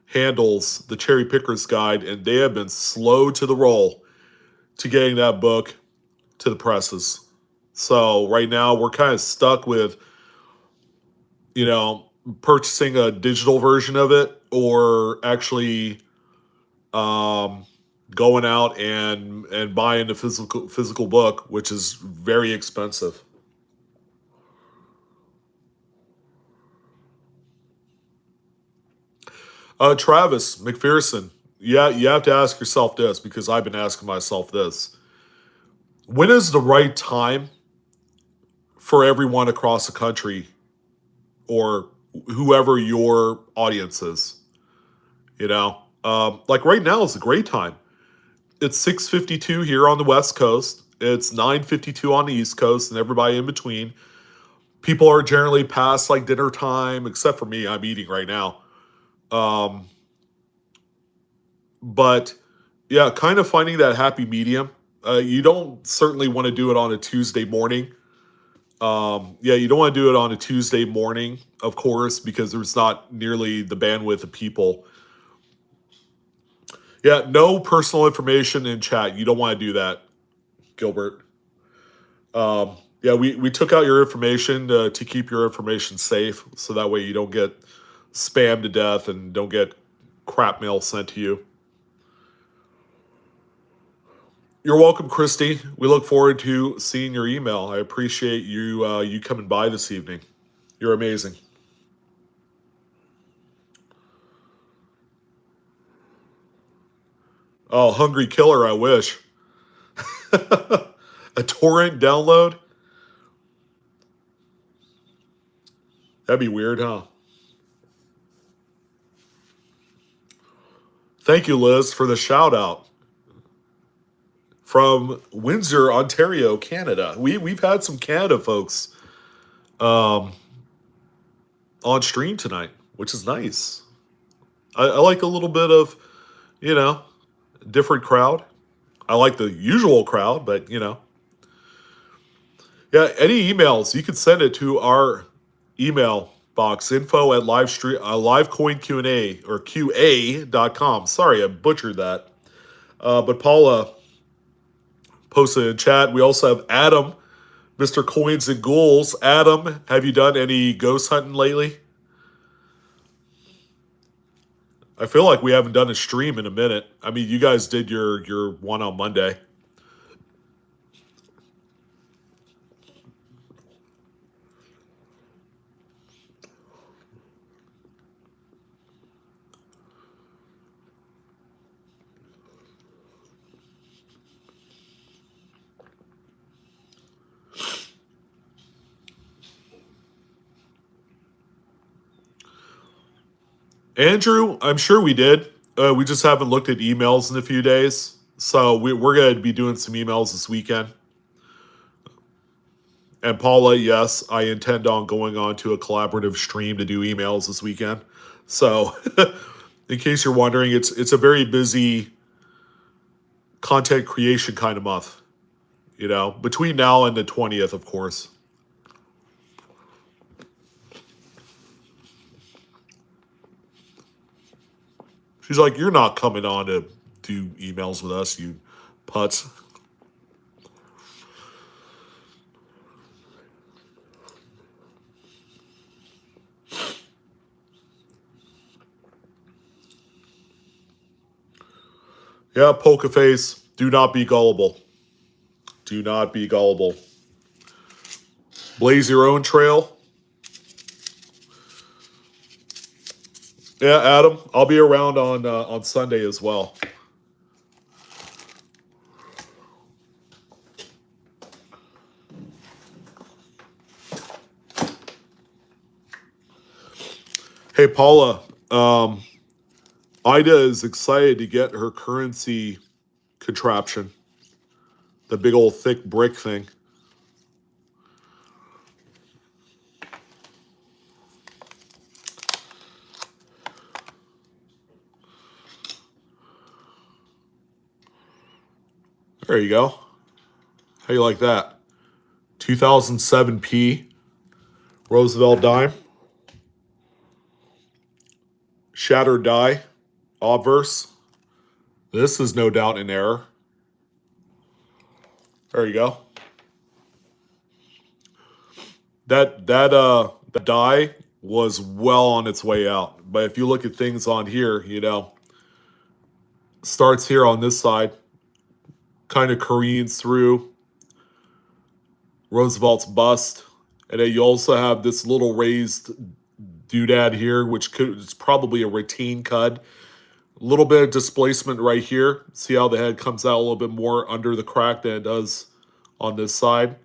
handles the Cherry Picker's Guide, and they have been slow to the roll to getting that book to the presses. So right now we're kind of stuck with, you know, purchasing a digital version of it or actually going out and buying the physical book, which is very expensive. Travis McPherson, yeah, you have to ask yourself this because I've been asking myself this: when is the right time for everyone across the country or whoever your audience is? You know, like right now is a great time. It's 6:52 here on the West Coast. It's 9:52 on the East Coast, and everybody in between. People are generally past like dinner time, except for me. I'm eating right now. Um, but yeah, kind of finding that happy medium. You don't certainly want to do it on a Tuesday morning. Yeah, you don't want to do it on a Tuesday morning, of course, because there's not nearly the bandwidth of people. Yeah, no personal information in chat. You don't want to do that, Gilbert. Yeah, we took out your information to keep your information safe, so that way you don't get spammed to death and don't get crap mail sent to you. You're welcome, Christy. We look forward to seeing your email. I appreciate you coming by this evening. You're amazing. Oh, hungry killer! I wish. A torrent download? That'd be weird, huh? Thank you, Liz, for the shout out from Windsor, Ontario, Canada. We've had some Canada folks on stream tonight, which is nice. I like a little bit of, you know, different crowd. I like the usual crowd, but yeah. Any emails you could send it to our email box info at livecoin Q&A or qa.com. Sorry, I butchered that. But Paula posted in chat. We also have Adam, Mr. Coins and Ghouls. Adam, have you done any ghost hunting lately? I feel like we haven't done a stream in a minute. I mean, you guys did your one on Monday. Andrew, I'm sure we did. We just haven't looked at emails in a few days. So we're going to be doing some emails this weekend. And Paula, yes, I intend on going on to a collaborative stream to do emails this weekend. So, in case you're wondering, it's a very busy content creation kind of month. Between now and the 20th, of course. She's like, "You're not coming on to do emails with us, you putz." Yeah, poker face. Do not be gullible. Do not be gullible. Blaze your own trail. Yeah, Adam, I'll be around on Sunday as well. Hey, Paula. Ida is excited to get her currency contraption, the big old thick brick thing. There you go. How you like that? 2007 Roosevelt dime. Shattered die. Obverse. This is no doubt in error. There you go. The die was well on its way out. But if you look at things on here, starts here on this side, kind of careens through Roosevelt's bust. And then you also have this little raised doodad here, which is probably a retain cud. A little bit of displacement right here. See how the head comes out a little bit more under the crack than it does on this side.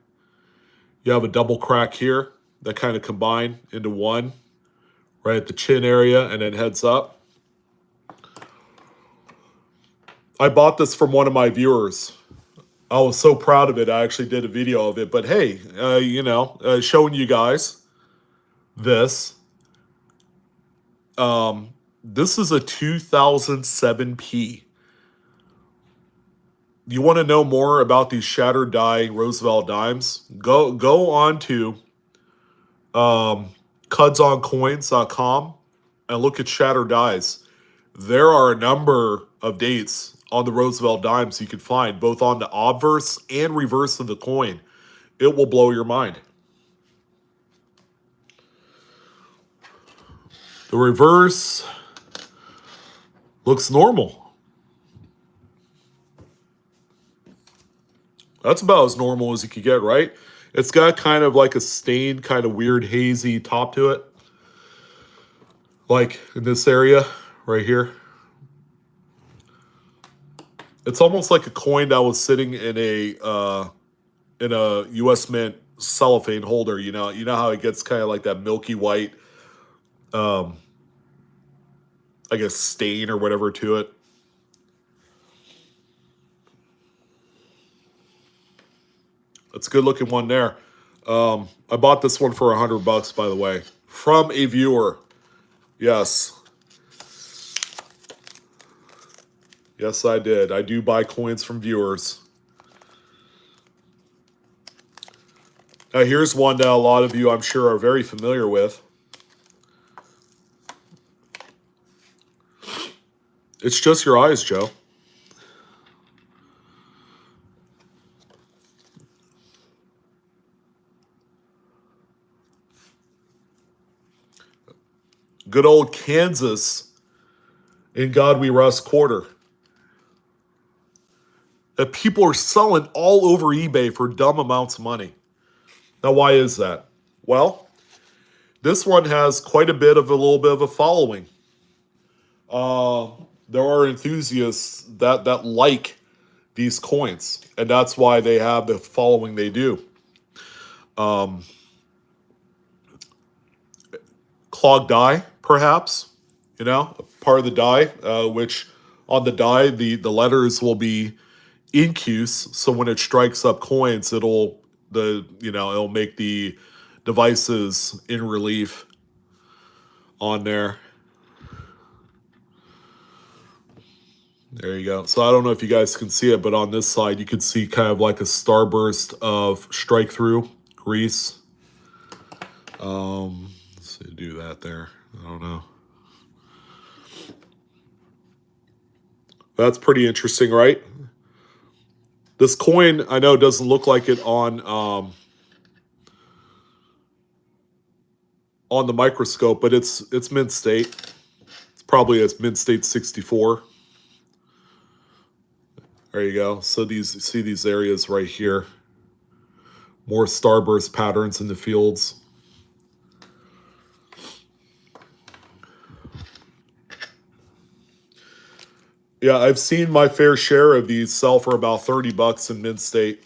You have a double crack here that kind of combine into one right at the chin area and then heads up. I bought this from one of my viewers. I was so proud of it. I actually did a video of it. But hey, showing you guys this. This is a 2007 You want to know more about these shattered die Roosevelt dimes? Go on to cudsoncoins.com and look at shattered dies. There are a number of dates on the Roosevelt dimes you can find, both on the obverse and reverse of the coin. It will blow your mind. The reverse looks normal. That's about as normal as you could get, right? It's got kind of like a stained, kind of weird, hazy top to it. Like in this area right here. It's almost like a coin that was sitting in a U.S. Mint cellophane holder. You know how it gets kind of like that milky white, I guess, stain or whatever to it. It's a good looking one there. I bought this one for $100, by the way, from a viewer. Yes. Yes, I did. I do buy coins from viewers. Now, here's one that a lot of you, I'm sure, are very familiar with. It's just your eyes, Joe. Good old Kansas in God We Rest quarter. That people are selling all over eBay for dumb amounts of money. Now, why is that? Well, this one has quite a little bit of a following. There are enthusiasts that like these coins, and that's why they have the following they do. Clogged die, perhaps, part of the die, which on the die, the letters will be incuse, so when it strikes up coins, it'll make the devices in relief on there. There you go. So I don't know if you guys can see it, but on this side, you can see kind of like a starburst of strike through grease. Let's see, do that there. I don't know. That's pretty interesting, right? This coin, I know, doesn't look like it on the microscope, but it's mint state. It's probably a mint state 64. There you go. So see these areas right here. More starburst patterns in the fields. Yeah, I've seen my fair share of these sell for about $30 in mint state.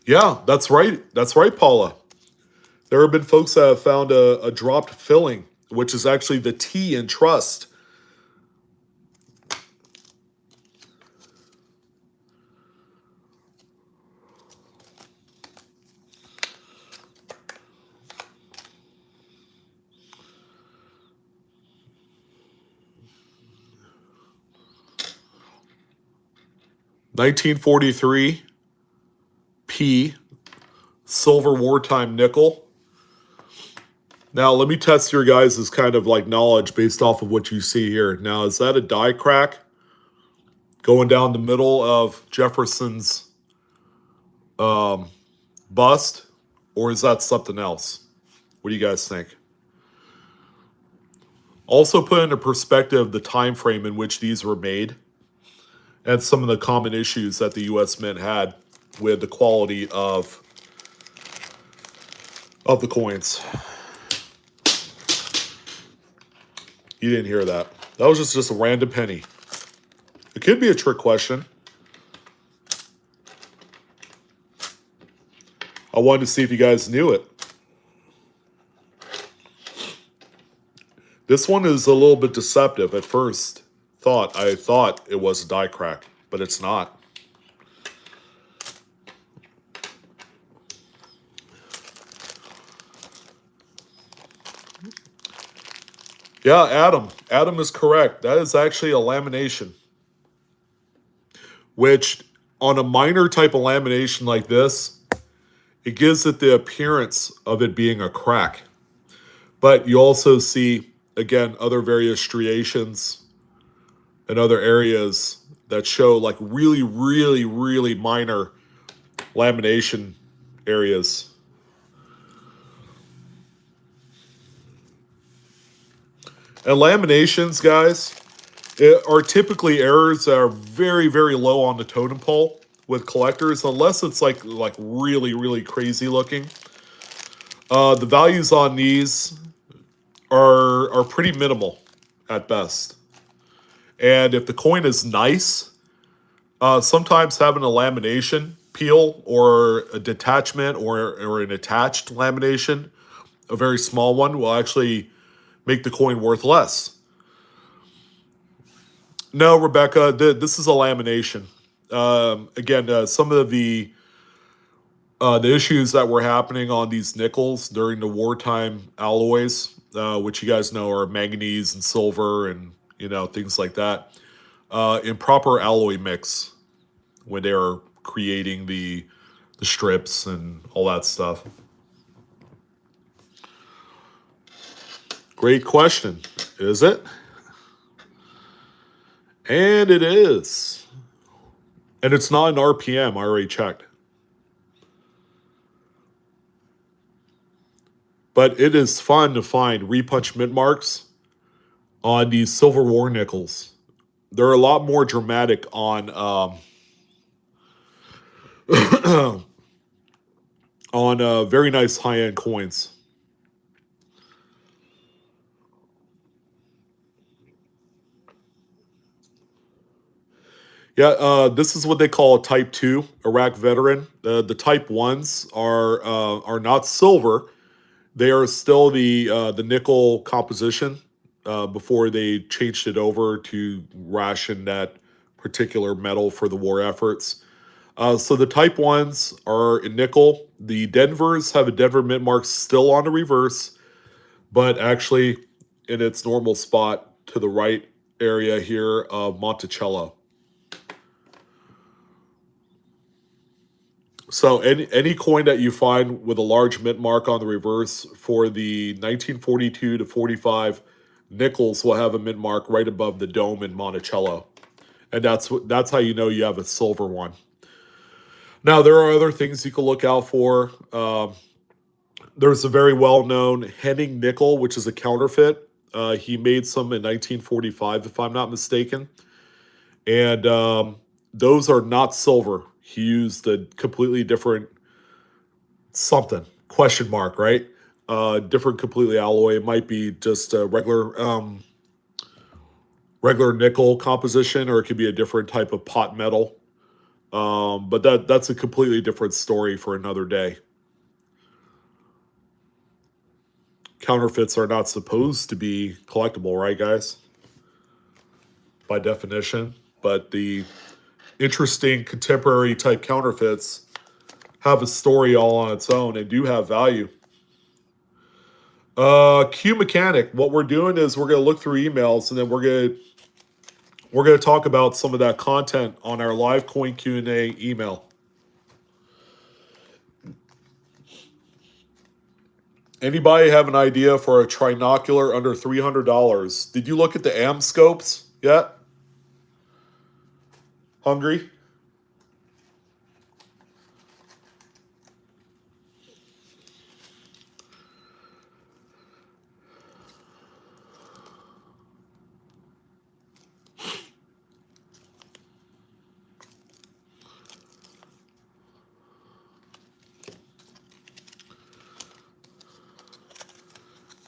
Yeah, that's right. That's right, Paula. There have been folks that have found a dropped filling, which is actually the T in trust. 1943 P silver wartime nickel. Now, let me test your guys' kind of like knowledge based off of what you see here. Now, is that a die crack going down the middle of Jefferson's bust? Or is that something else? What do you guys think? Also put into perspective the time frame in which these were made and some of the common issues that the U.S. Mint had with the quality of the coins. You didn't hear that. That was just a random penny. It could be a trick question. I wanted to see if you guys knew it. This one is a little bit deceptive. At first, I thought it was a die crack, but it's not. Yeah, Adam. Adam is correct. That is actually a lamination. Which, on a minor type of lamination like this, it gives it the appearance of it being a crack. But you also see, again, other various striations and other areas that show like really, really, really minor lamination areas. And laminations, guys, are typically errors that are very, very low on the totem pole with collectors, unless it's like really, really crazy looking. The values on these are pretty minimal at best. And if the coin is nice, sometimes having a lamination peel or a detachment or an attached lamination, a very small one, will actually make the coin worth less. No, Rebecca, this is a lamination. Again, some of the issues that were happening on these nickels during the wartime alloys, which you guys know are manganese and silver and things like that, improper alloy mix when they are creating the strips and all that stuff. Great question. Is it? And it is. And it's not an RPM. I already checked. But it is fun to find repunch mint marks on these Silver War nickels. They're a lot more dramatic on on very nice high-end coins. Yeah, this is what they call a Type 2 Iraq veteran. The Type 1s are not silver. They are still the nickel composition before they changed it over to ration that particular metal for the war efforts. So the Type 1s are in nickel. The Denvers have a Denver mint mark still on the reverse, but actually in its normal spot to the right area here of Monticello. So any coin that you find with a large mint mark on the reverse for the 1942 to 45 nickels will have a mint mark right above the dome in Monticello. And that's how you know you have a silver one. Now, there are other things you can look out for. There's a very well-known Henning nickel, which is a counterfeit. He made some in 1945, if I'm not mistaken. And those are not silver. He used a completely different something, question mark, right? Different completely alloy. It might be just a regular nickel composition, or it could be a different type of pot metal. But that's a completely different story for another day. Counterfeits are not supposed to be collectible, right, guys? By definition. But the interesting contemporary type counterfeits have a story all on its own and do have value. Q Mechanic, what we're doing is we're going to look through emails and then we're We're going to talk about some of that content on our live coin Q&A email. Anybody have an idea for a trinocular under $300? Did you look at the AM scopes yet? Hungry?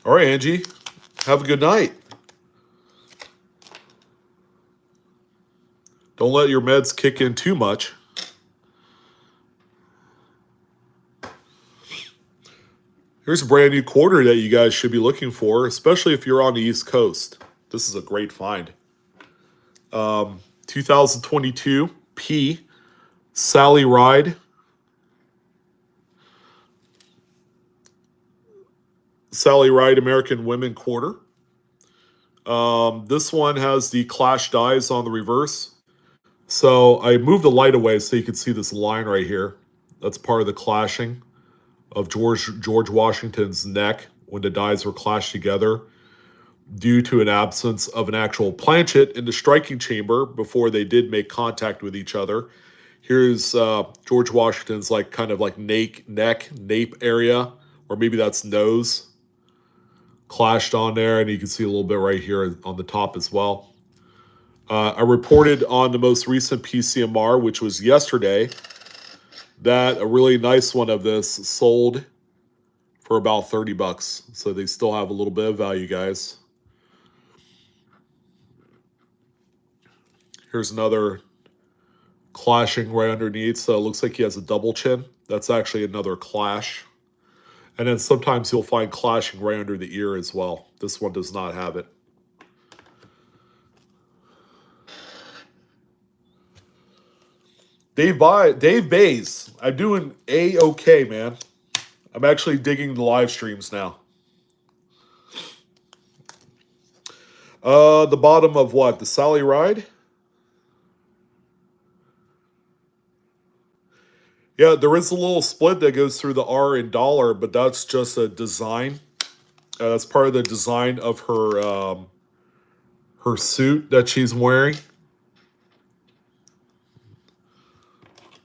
All right, Angie. Have a good night. Don't let your meds kick in too much. Here's a brand new quarter that you guys should be looking for, especially if you're on the East Coast. This is a great find. 2022 P Sally Ride. Sally Ride American Women Quarter. This one has the clash dies on the reverse. So I moved the light away so you can see this line right here. That's part of the clashing of George Washington's neck when the dies were clashed together due to an absence of an actual planchet in the striking chamber before they did make contact with each other. Here's George Washington's like kind of like nape area, or maybe that's nose, clashed on there, and you can see a little bit right here on the top as well. I reported on the most recent PCMR, which was yesterday, that a really nice one of this sold for about 30 bucks. So they still have a little bit of value, guys. Here's another clashing right underneath. So it looks like he has a double chin. That's actually another clash. And then sometimes you'll find clashing right under the ear as well. This one does not have it. Dave Bays. I'm doing A-okay, man. I'm actually digging the live streams now. The bottom of what? The Sally Ride? Yeah, there is a little split that goes through the R in dollar, but that's just a design. That's part of the design of her her suit that she's wearing.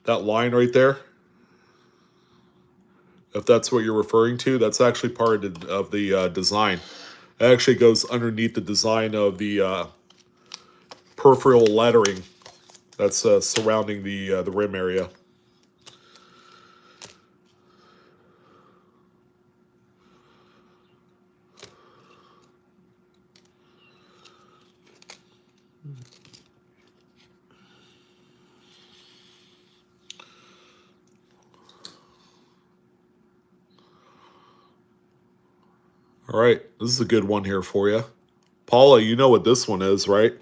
That line right there. If that's what you're referring to, that's actually part of the design. It actually goes underneath the design of the peripheral lettering that's surrounding the rim area. All right, this is a good one here for you. Paula, you know what this one is, right?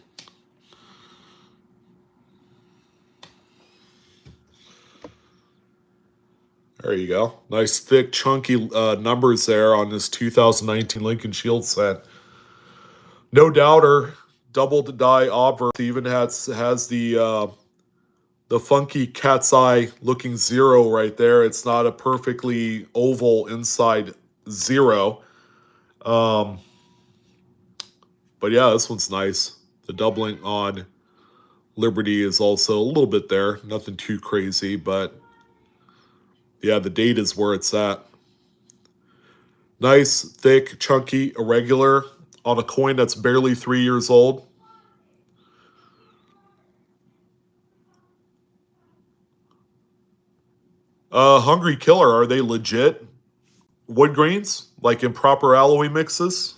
There you go. Nice, thick, chunky numbers there on this 2019 Lincoln Shield set. No doubter, double the die obverse. Even has the funky cat's eye looking zero right there. It's not a perfectly oval inside zero. But yeah, this one's nice. The doubling on Liberty is also a little bit there. Nothing too crazy, but yeah, the date is where it's at. Nice, thick, chunky, irregular on a coin that's barely 3 years old. Hungry Killer, are they legit wood grains? Like in proper alloy mixes?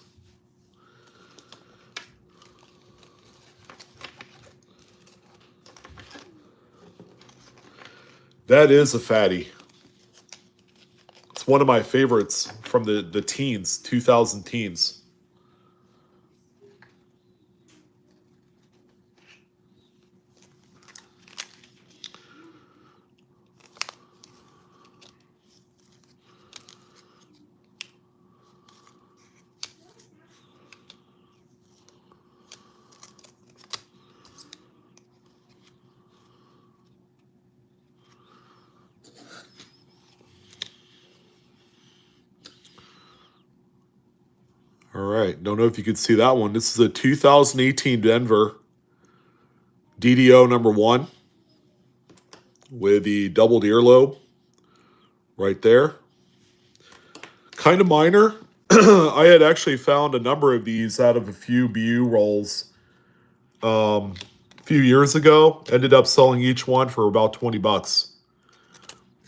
That is a fatty. It's one of my favorites from the teens, 2000 teens. right. Don't know if you could see that one. This is a 2018 Denver DDO number 1 with the doubled earlobe right there. Kind of minor. I had actually found a number of these out of a few BU rolls a few years ago. Ended up selling each one for about 20 bucks.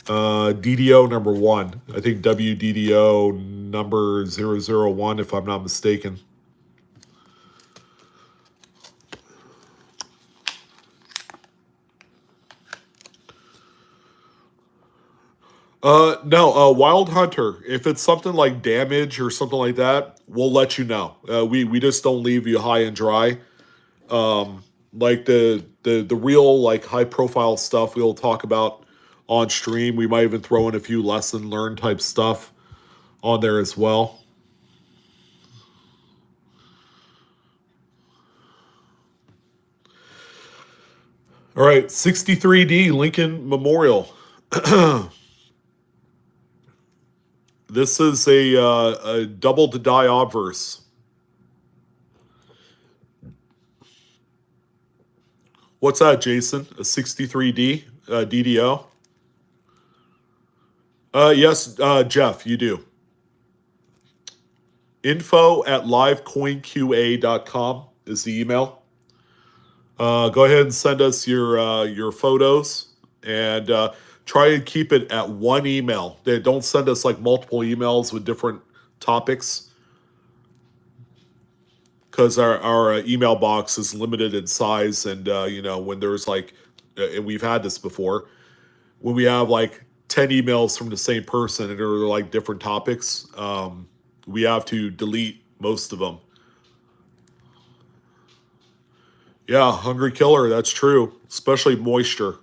DDO number 1. I think WDDO number 001, if I'm not mistaken. No, Wild Hunter. If it's something like damage or something like that, we'll let you know. We just don't leave you high and dry. Like the real like high profile stuff we'll talk about on stream. We might even throw in a few lesson learned type stuff on there as well. All right, 63D Lincoln Memorial. This is a double to die obverse. What's that, Jason? A 63D DDO? Yes, Jeff, you do. info@livecoinqa.com is the email. Go ahead and send us your photos and try and keep it at one email. Don't send us like multiple emails with different topics because our email box is limited in size. And, when there's like, and we've had this before, when we have like 10 emails from the same person and they're like different topics, we have to delete most of them. Yeah, hungry killer, that's true, especially moisture.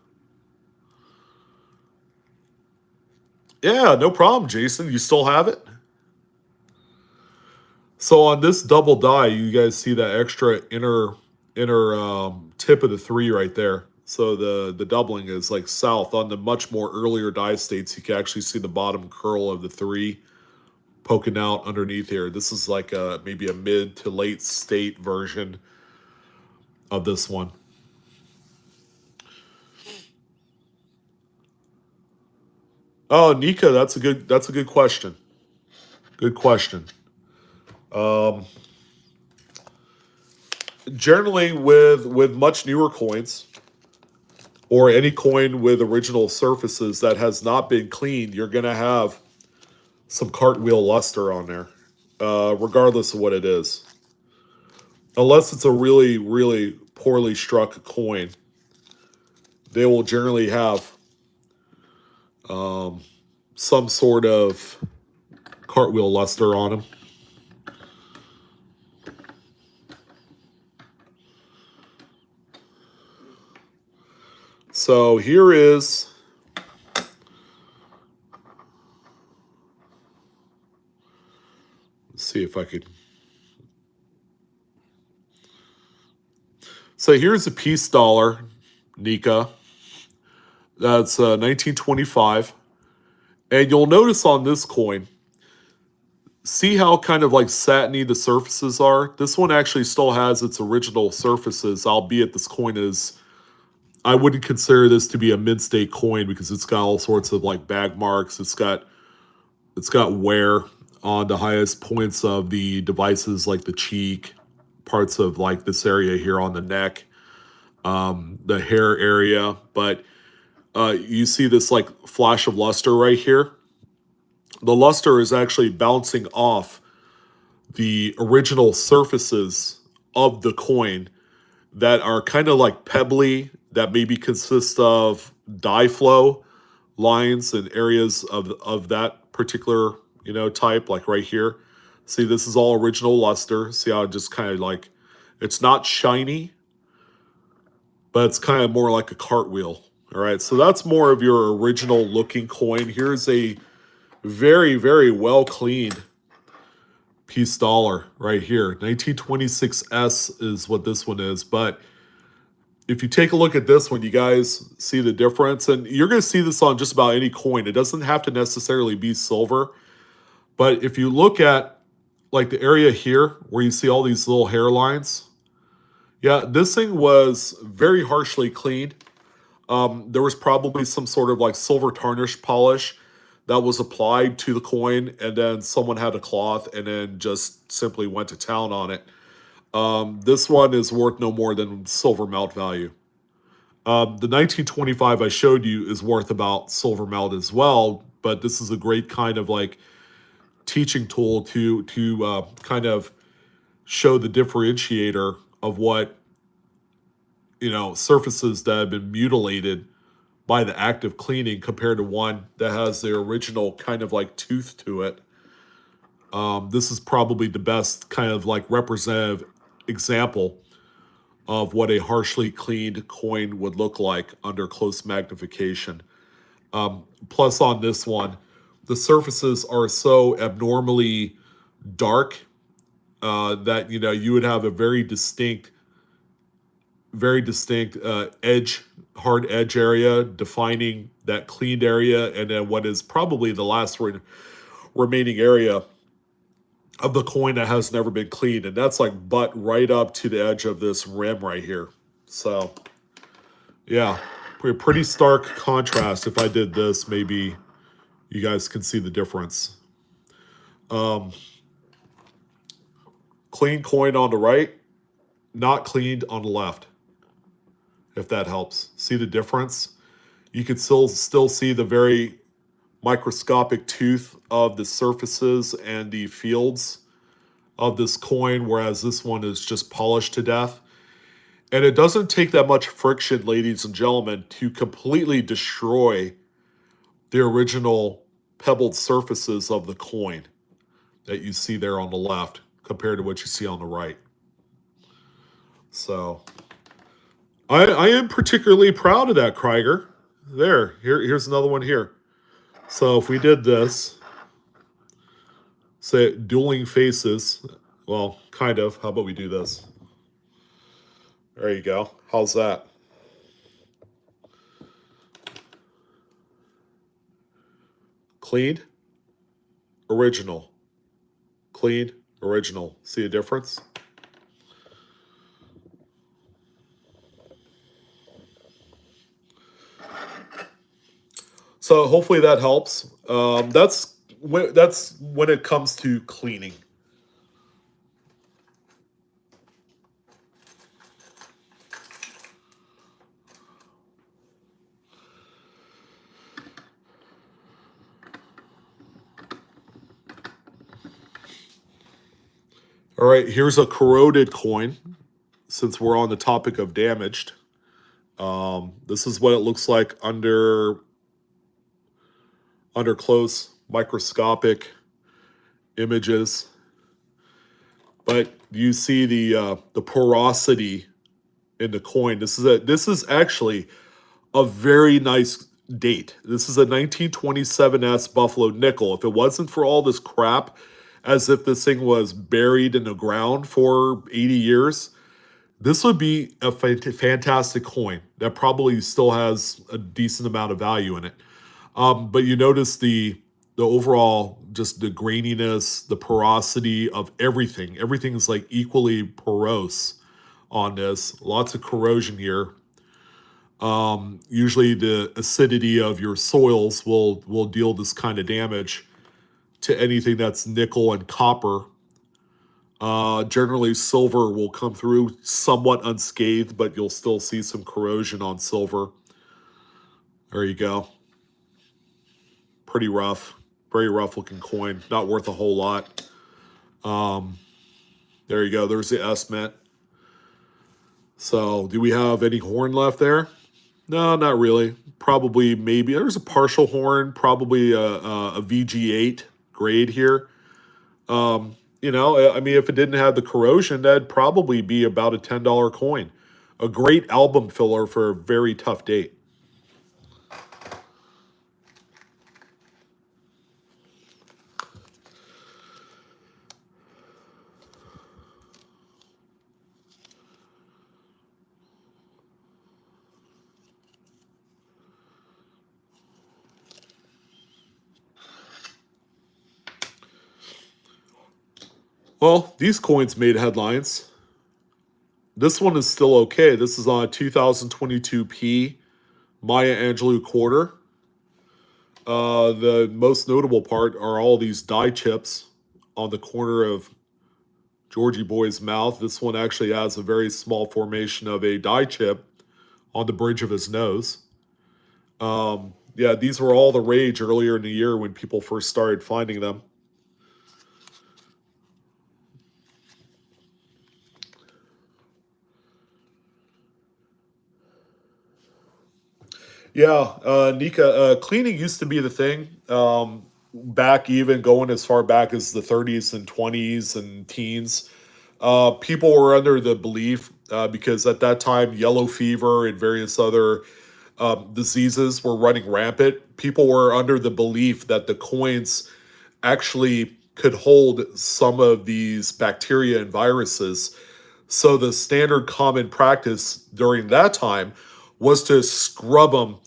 Yeah, no problem, Jason. You still have it? So on this double die, you guys see that extra inner tip of the 3 right there. So the doubling is like south. On the much more earlier die states, you can actually see the bottom curl of the 3 poking out underneath here. This is like maybe a mid to late state version of this one. Oh, Nika, that's a good question. Good question. Generally, with much newer coins or any coin with original surfaces that has not been cleaned, you're gonna have some cartwheel luster on there, regardless of what it is. Unless it's a really, really poorly struck coin, they will generally have some sort of cartwheel luster on them. So here is let's see if I could. So here's a peace dollar, Nika. That's 1925. And you'll notice on this coin, see how kind of like satiny the surfaces are? This one actually still has its original surfaces, albeit this coin is, I wouldn't consider this to be a mid-state coin because it's got all sorts of like bag marks. It's got wear on the highest points of the devices, like the cheek, parts of like this area here on the neck, the hair area. But you see this like flash of luster right here. The luster is actually bouncing off the original surfaces of the coin that are kind of like pebbly, that maybe consist of die flow lines and areas of that particular type, like right here. See, this is all original luster. See how it just kind of like, it's not shiny, but it's kind of more like a cartwheel. All right, so that's more of your original looking coin. Here's a very, very well cleaned peace dollar right here. 1926S is what this one is. But if you take a look at this one, you guys see the difference. And you're going to see this on just about any coin. It doesn't have to necessarily be silver. But if you look at like the area here where you see all these little hairlines. Yeah, this thing was very harshly cleaned. There was probably some sort of like silver tarnish polish that was applied to the coin, and then someone had a cloth and then just simply went to town on it. This one is worth no more than silver melt value. The 1925 I showed you is worth about silver melt as well, but this is a great kind of like teaching tool to kind of show the differentiator of what, surfaces that have been mutilated by the act of cleaning compared to one that has the original kind of like tooth to it. This is probably the best kind of like representative example of what a harshly cleaned coin would look like under close magnification. Plus, on this one, the surfaces are so abnormally dark that you would have a very distinct edge, hard edge area defining that cleaned area, and then what is probably the last remaining area of the coin that has never been cleaned, and that's like butt right up to the edge of this rim right here. So, yeah, pretty stark contrast. If I did this, maybe you guys can see the difference. Clean coin on the right, not cleaned on the left. If that helps, see the difference. You can still see the very microscopic tooth of the surfaces and the fields of this coin, whereas this one is just polished to death. And it doesn't take that much friction, ladies and gentlemen, to completely destroy the original pebbled surfaces of the coin that you see there on the left compared to what you see on the right. So I am particularly proud of that, Krieger. Here's another one here. So if we did this, say dueling faces, well, kind of. How about we do this? There you go. How's that? Cleaned, original. Cleaned, original. See a difference? So hopefully that helps. That's when it comes to cleaning. All right, here's a corroded coin. Since we're on the topic of damaged, this is what it looks like under close microscopic images. But you see the porosity in the coin. This is actually a very nice date. This is a 1927S Buffalo nickel. If it wasn't for all this crap, as if this thing was buried in the ground for 80 years, this would be a fantastic coin that probably still has a decent amount of value in it. But you notice the overall, just the graininess, the porosity of everything. Everything is like equally porous on this. Lots of corrosion here. Usually the acidity of your soils will deal this kind of damage to anything that's nickel and copper. Generally, silver will come through somewhat unscathed, but you'll still see some corrosion on silver. There you go. Pretty rough. Very rough looking coin. Not worth a whole lot. There you go. There's the S Mint. So, do we have any horn left there? No, not really. Probably, maybe. There's a partial horn, probably a VG8 grade here. I mean, if it didn't have the corrosion, that'd probably be about a $10 coin. A great album filler for a very tough date. Well, these coins made headlines. This one is still okay. This is on a 2022p Maya Angelou quarter. The most notable part are all these die chips on the corner of Georgie Boy's mouth. This one actually has a very small formation of a die chip on the bridge of his nose. Yeah, these were all the rage earlier in the year when people first started finding them. Yeah, Nika, cleaning used to be the thing. Back even going as far back as the 30s and 20s and teens. People were under the belief, because at that time, yellow fever and various other diseases were running rampant. People were under the belief that the coins actually could hold some of these bacteria and viruses. So the standard common practice during that time was to scrub them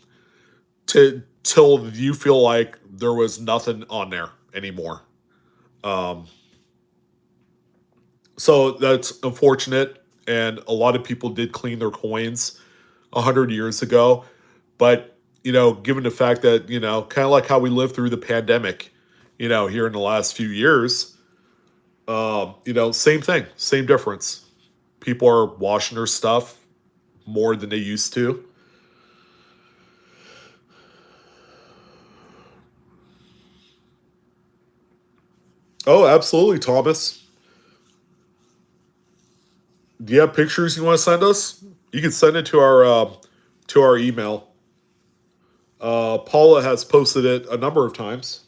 to till you feel like there was nothing on there anymore. So that's unfortunate, and a lot of people did clean their coins 100 years ago. But given the fact that kind of like how we lived through the pandemic, here in the last few years, same thing, same difference. People are washing their stuff more than they used to. Oh, absolutely, Thomas. Do you have pictures you want to send us? You can send it to our email. Paula has posted it a number of times.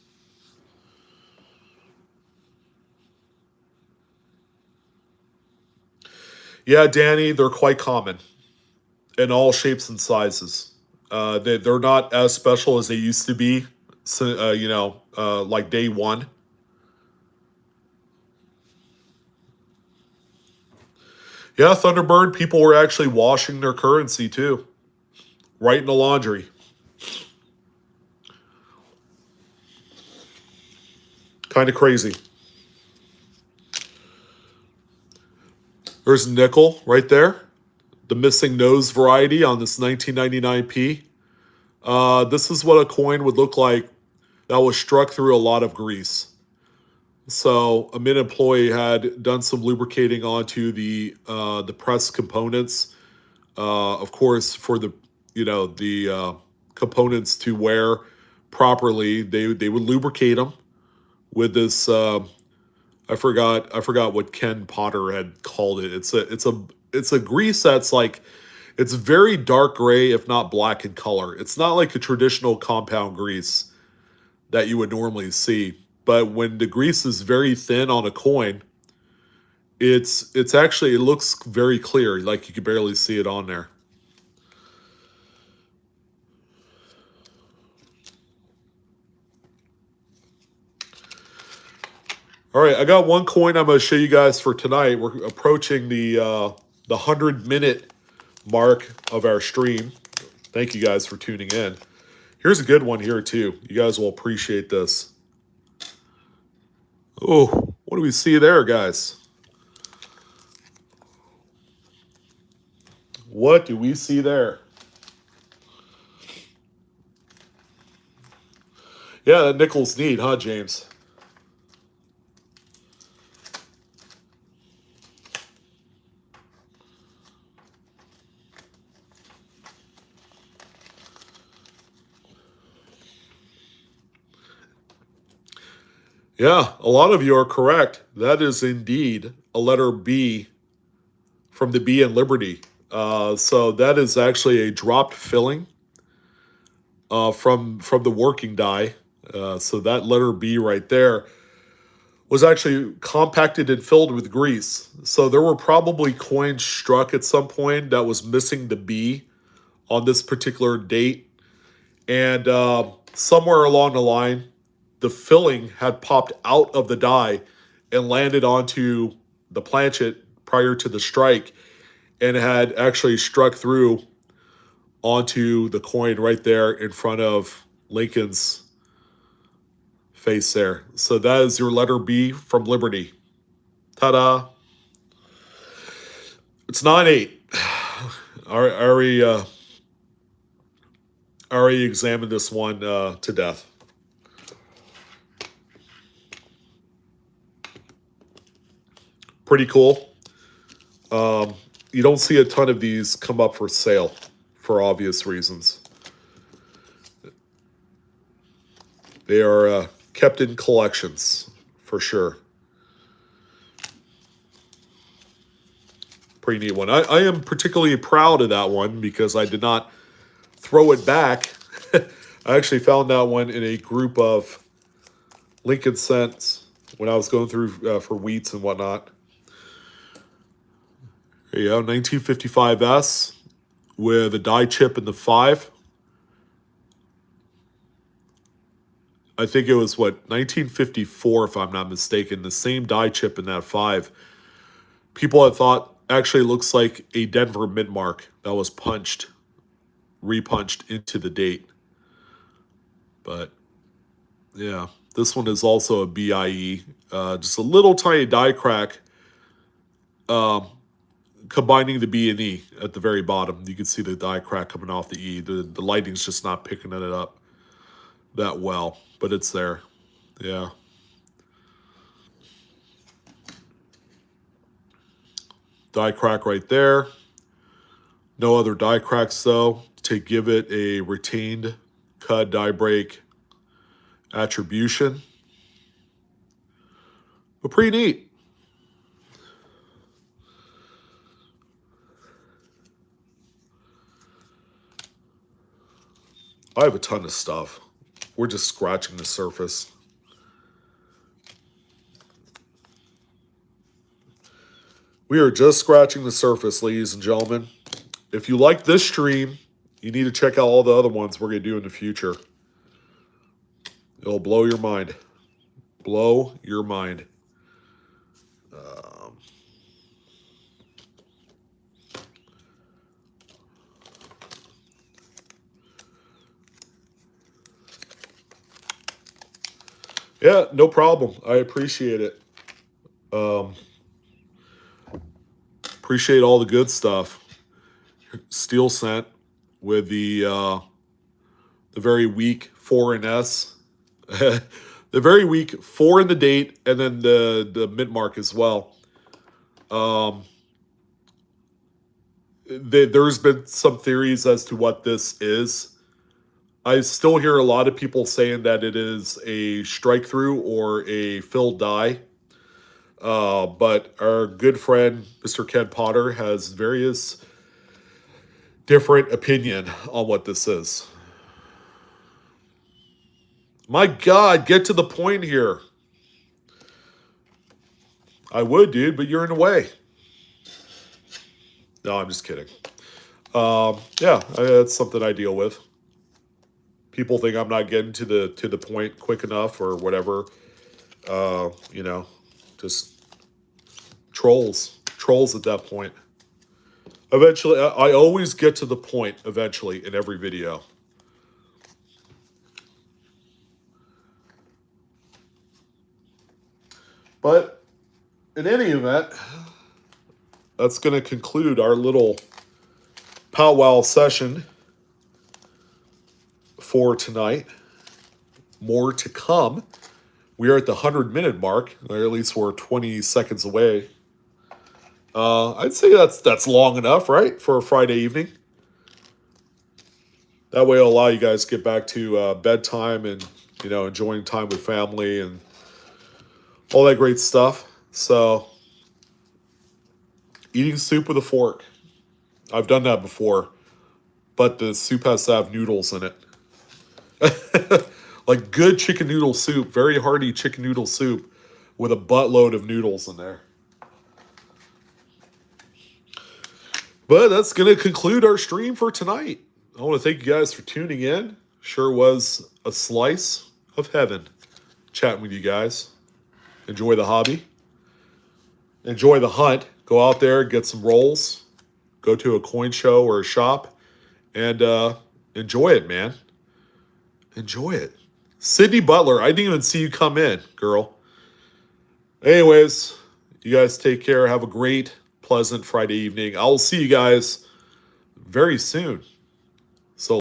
Yeah, Danny, they're quite common in all shapes and sizes. They're not as special as they used to be, so, like day one. Yeah, Thunderbird, people were actually washing their currency too, right in the laundry. Kind of crazy. There's nickel right there, the missing nose variety on this 1999p. This is what a coin would look like that was struck through a lot of grease. So a mid employee had done some lubricating onto the press components. Of course, for the components to wear properly, they would lubricate them with this. I forgot what Ken Potter had called it. It's a grease that's like it's very dark gray, if not black in color. It's not like a traditional compound grease that you would normally see. But when the grease is very thin on a coin, it's actually it looks very clear, like you can barely see it on there. All right, I got one coin I'm going to show you guys for tonight. We're approaching the 100-minute mark of our stream. Thank you guys for tuning in. Here's a good one here too. You guys will appreciate this. Oh, what do we see there, guys? What do we see there? Yeah, that nickel's neat, huh, James? Yeah, a lot of you are correct. That is indeed a letter B from the B in Liberty. So that is actually a dropped filling from the working die. So that letter B right there was actually compacted and filled with grease. So there were probably coins struck at some point that was missing the B on this particular date, and somewhere along the line, the filling had popped out of the die and landed onto the planchet prior to the strike, and had actually struck through onto the coin right there in front of Lincoln's face there. So that is your letter B from Liberty. Ta-da. It's 9-8. I already examined this one to death. Pretty cool. You don't see a ton of these come up for sale for obvious reasons. They are kept in collections for sure. Pretty neat one. I am particularly proud of that one because I did not throw it back. I actually found that one in a group of Lincoln Cents when I was going through for wheats and whatnot. There you go, 1955S with a die chip in the 5. I think it was, 1954, if I'm not mistaken, the same die chip in that 5. People had thought actually looks like a Denver mid-mark that was repunched into the date. But, yeah, this one is also a BIE. Just a little tiny die crack combining the B and E at the very bottom. You can see the die crack coming off the E. The lighting's just not picking it up that well, but it's there. Yeah. Die crack right there. No other die cracks though to give it a retained cut die break attribution. But pretty neat. I have a ton of stuff. We're just scratching the surface. We are just scratching the surface, ladies and gentlemen. If you like this stream, you need to check out all the other ones we're going to do in the future. It'll blow your mind. Blow your mind. Yeah, no problem. I appreciate it. Appreciate all the good stuff. Steel scent with the very weak 4 and S. The very weak 4 in the date, and then the mid mark as well. There's been some theories as to what this is. I still hear a lot of people saying that it is a strike through or a filled die. But our good friend, Mr. Ken Potter, has various different opinion on what this is. My God, get to the point here. I would, dude, but you're in the way. No, I'm just kidding. Yeah, that's something I deal with. People think I'm not getting to the point quick enough or whatever. Just trolls at that point. Eventually, I always get to the point eventually in every video. But in any event, that's going to conclude our little powwow session for tonight. More to come. We are at the 100-minute mark, or at least we're 20 seconds away. I'd say that's long enough, right, for a Friday evening. That way it'll allow you guys to get back to bedtime and, enjoying time with family and all that great stuff. So, eating soup with a fork. I've done that before, but the soup has to have noodles in it. Like good chicken noodle soup, very hearty chicken noodle soup with a buttload of noodles in there. But that's going to conclude our stream for tonight. I want to thank you guys for tuning in. Sure was a slice of heaven chatting with you guys. Enjoy the hobby. Enjoy the hunt. Go out there, get some rolls. Go to a coin show or a shop. And enjoy it, man. Enjoy it. Sydney Butler, I didn't even see you come in, girl. Anyways, You guys take care. Have a great, pleasant Friday evening. I'll see you guys very soon.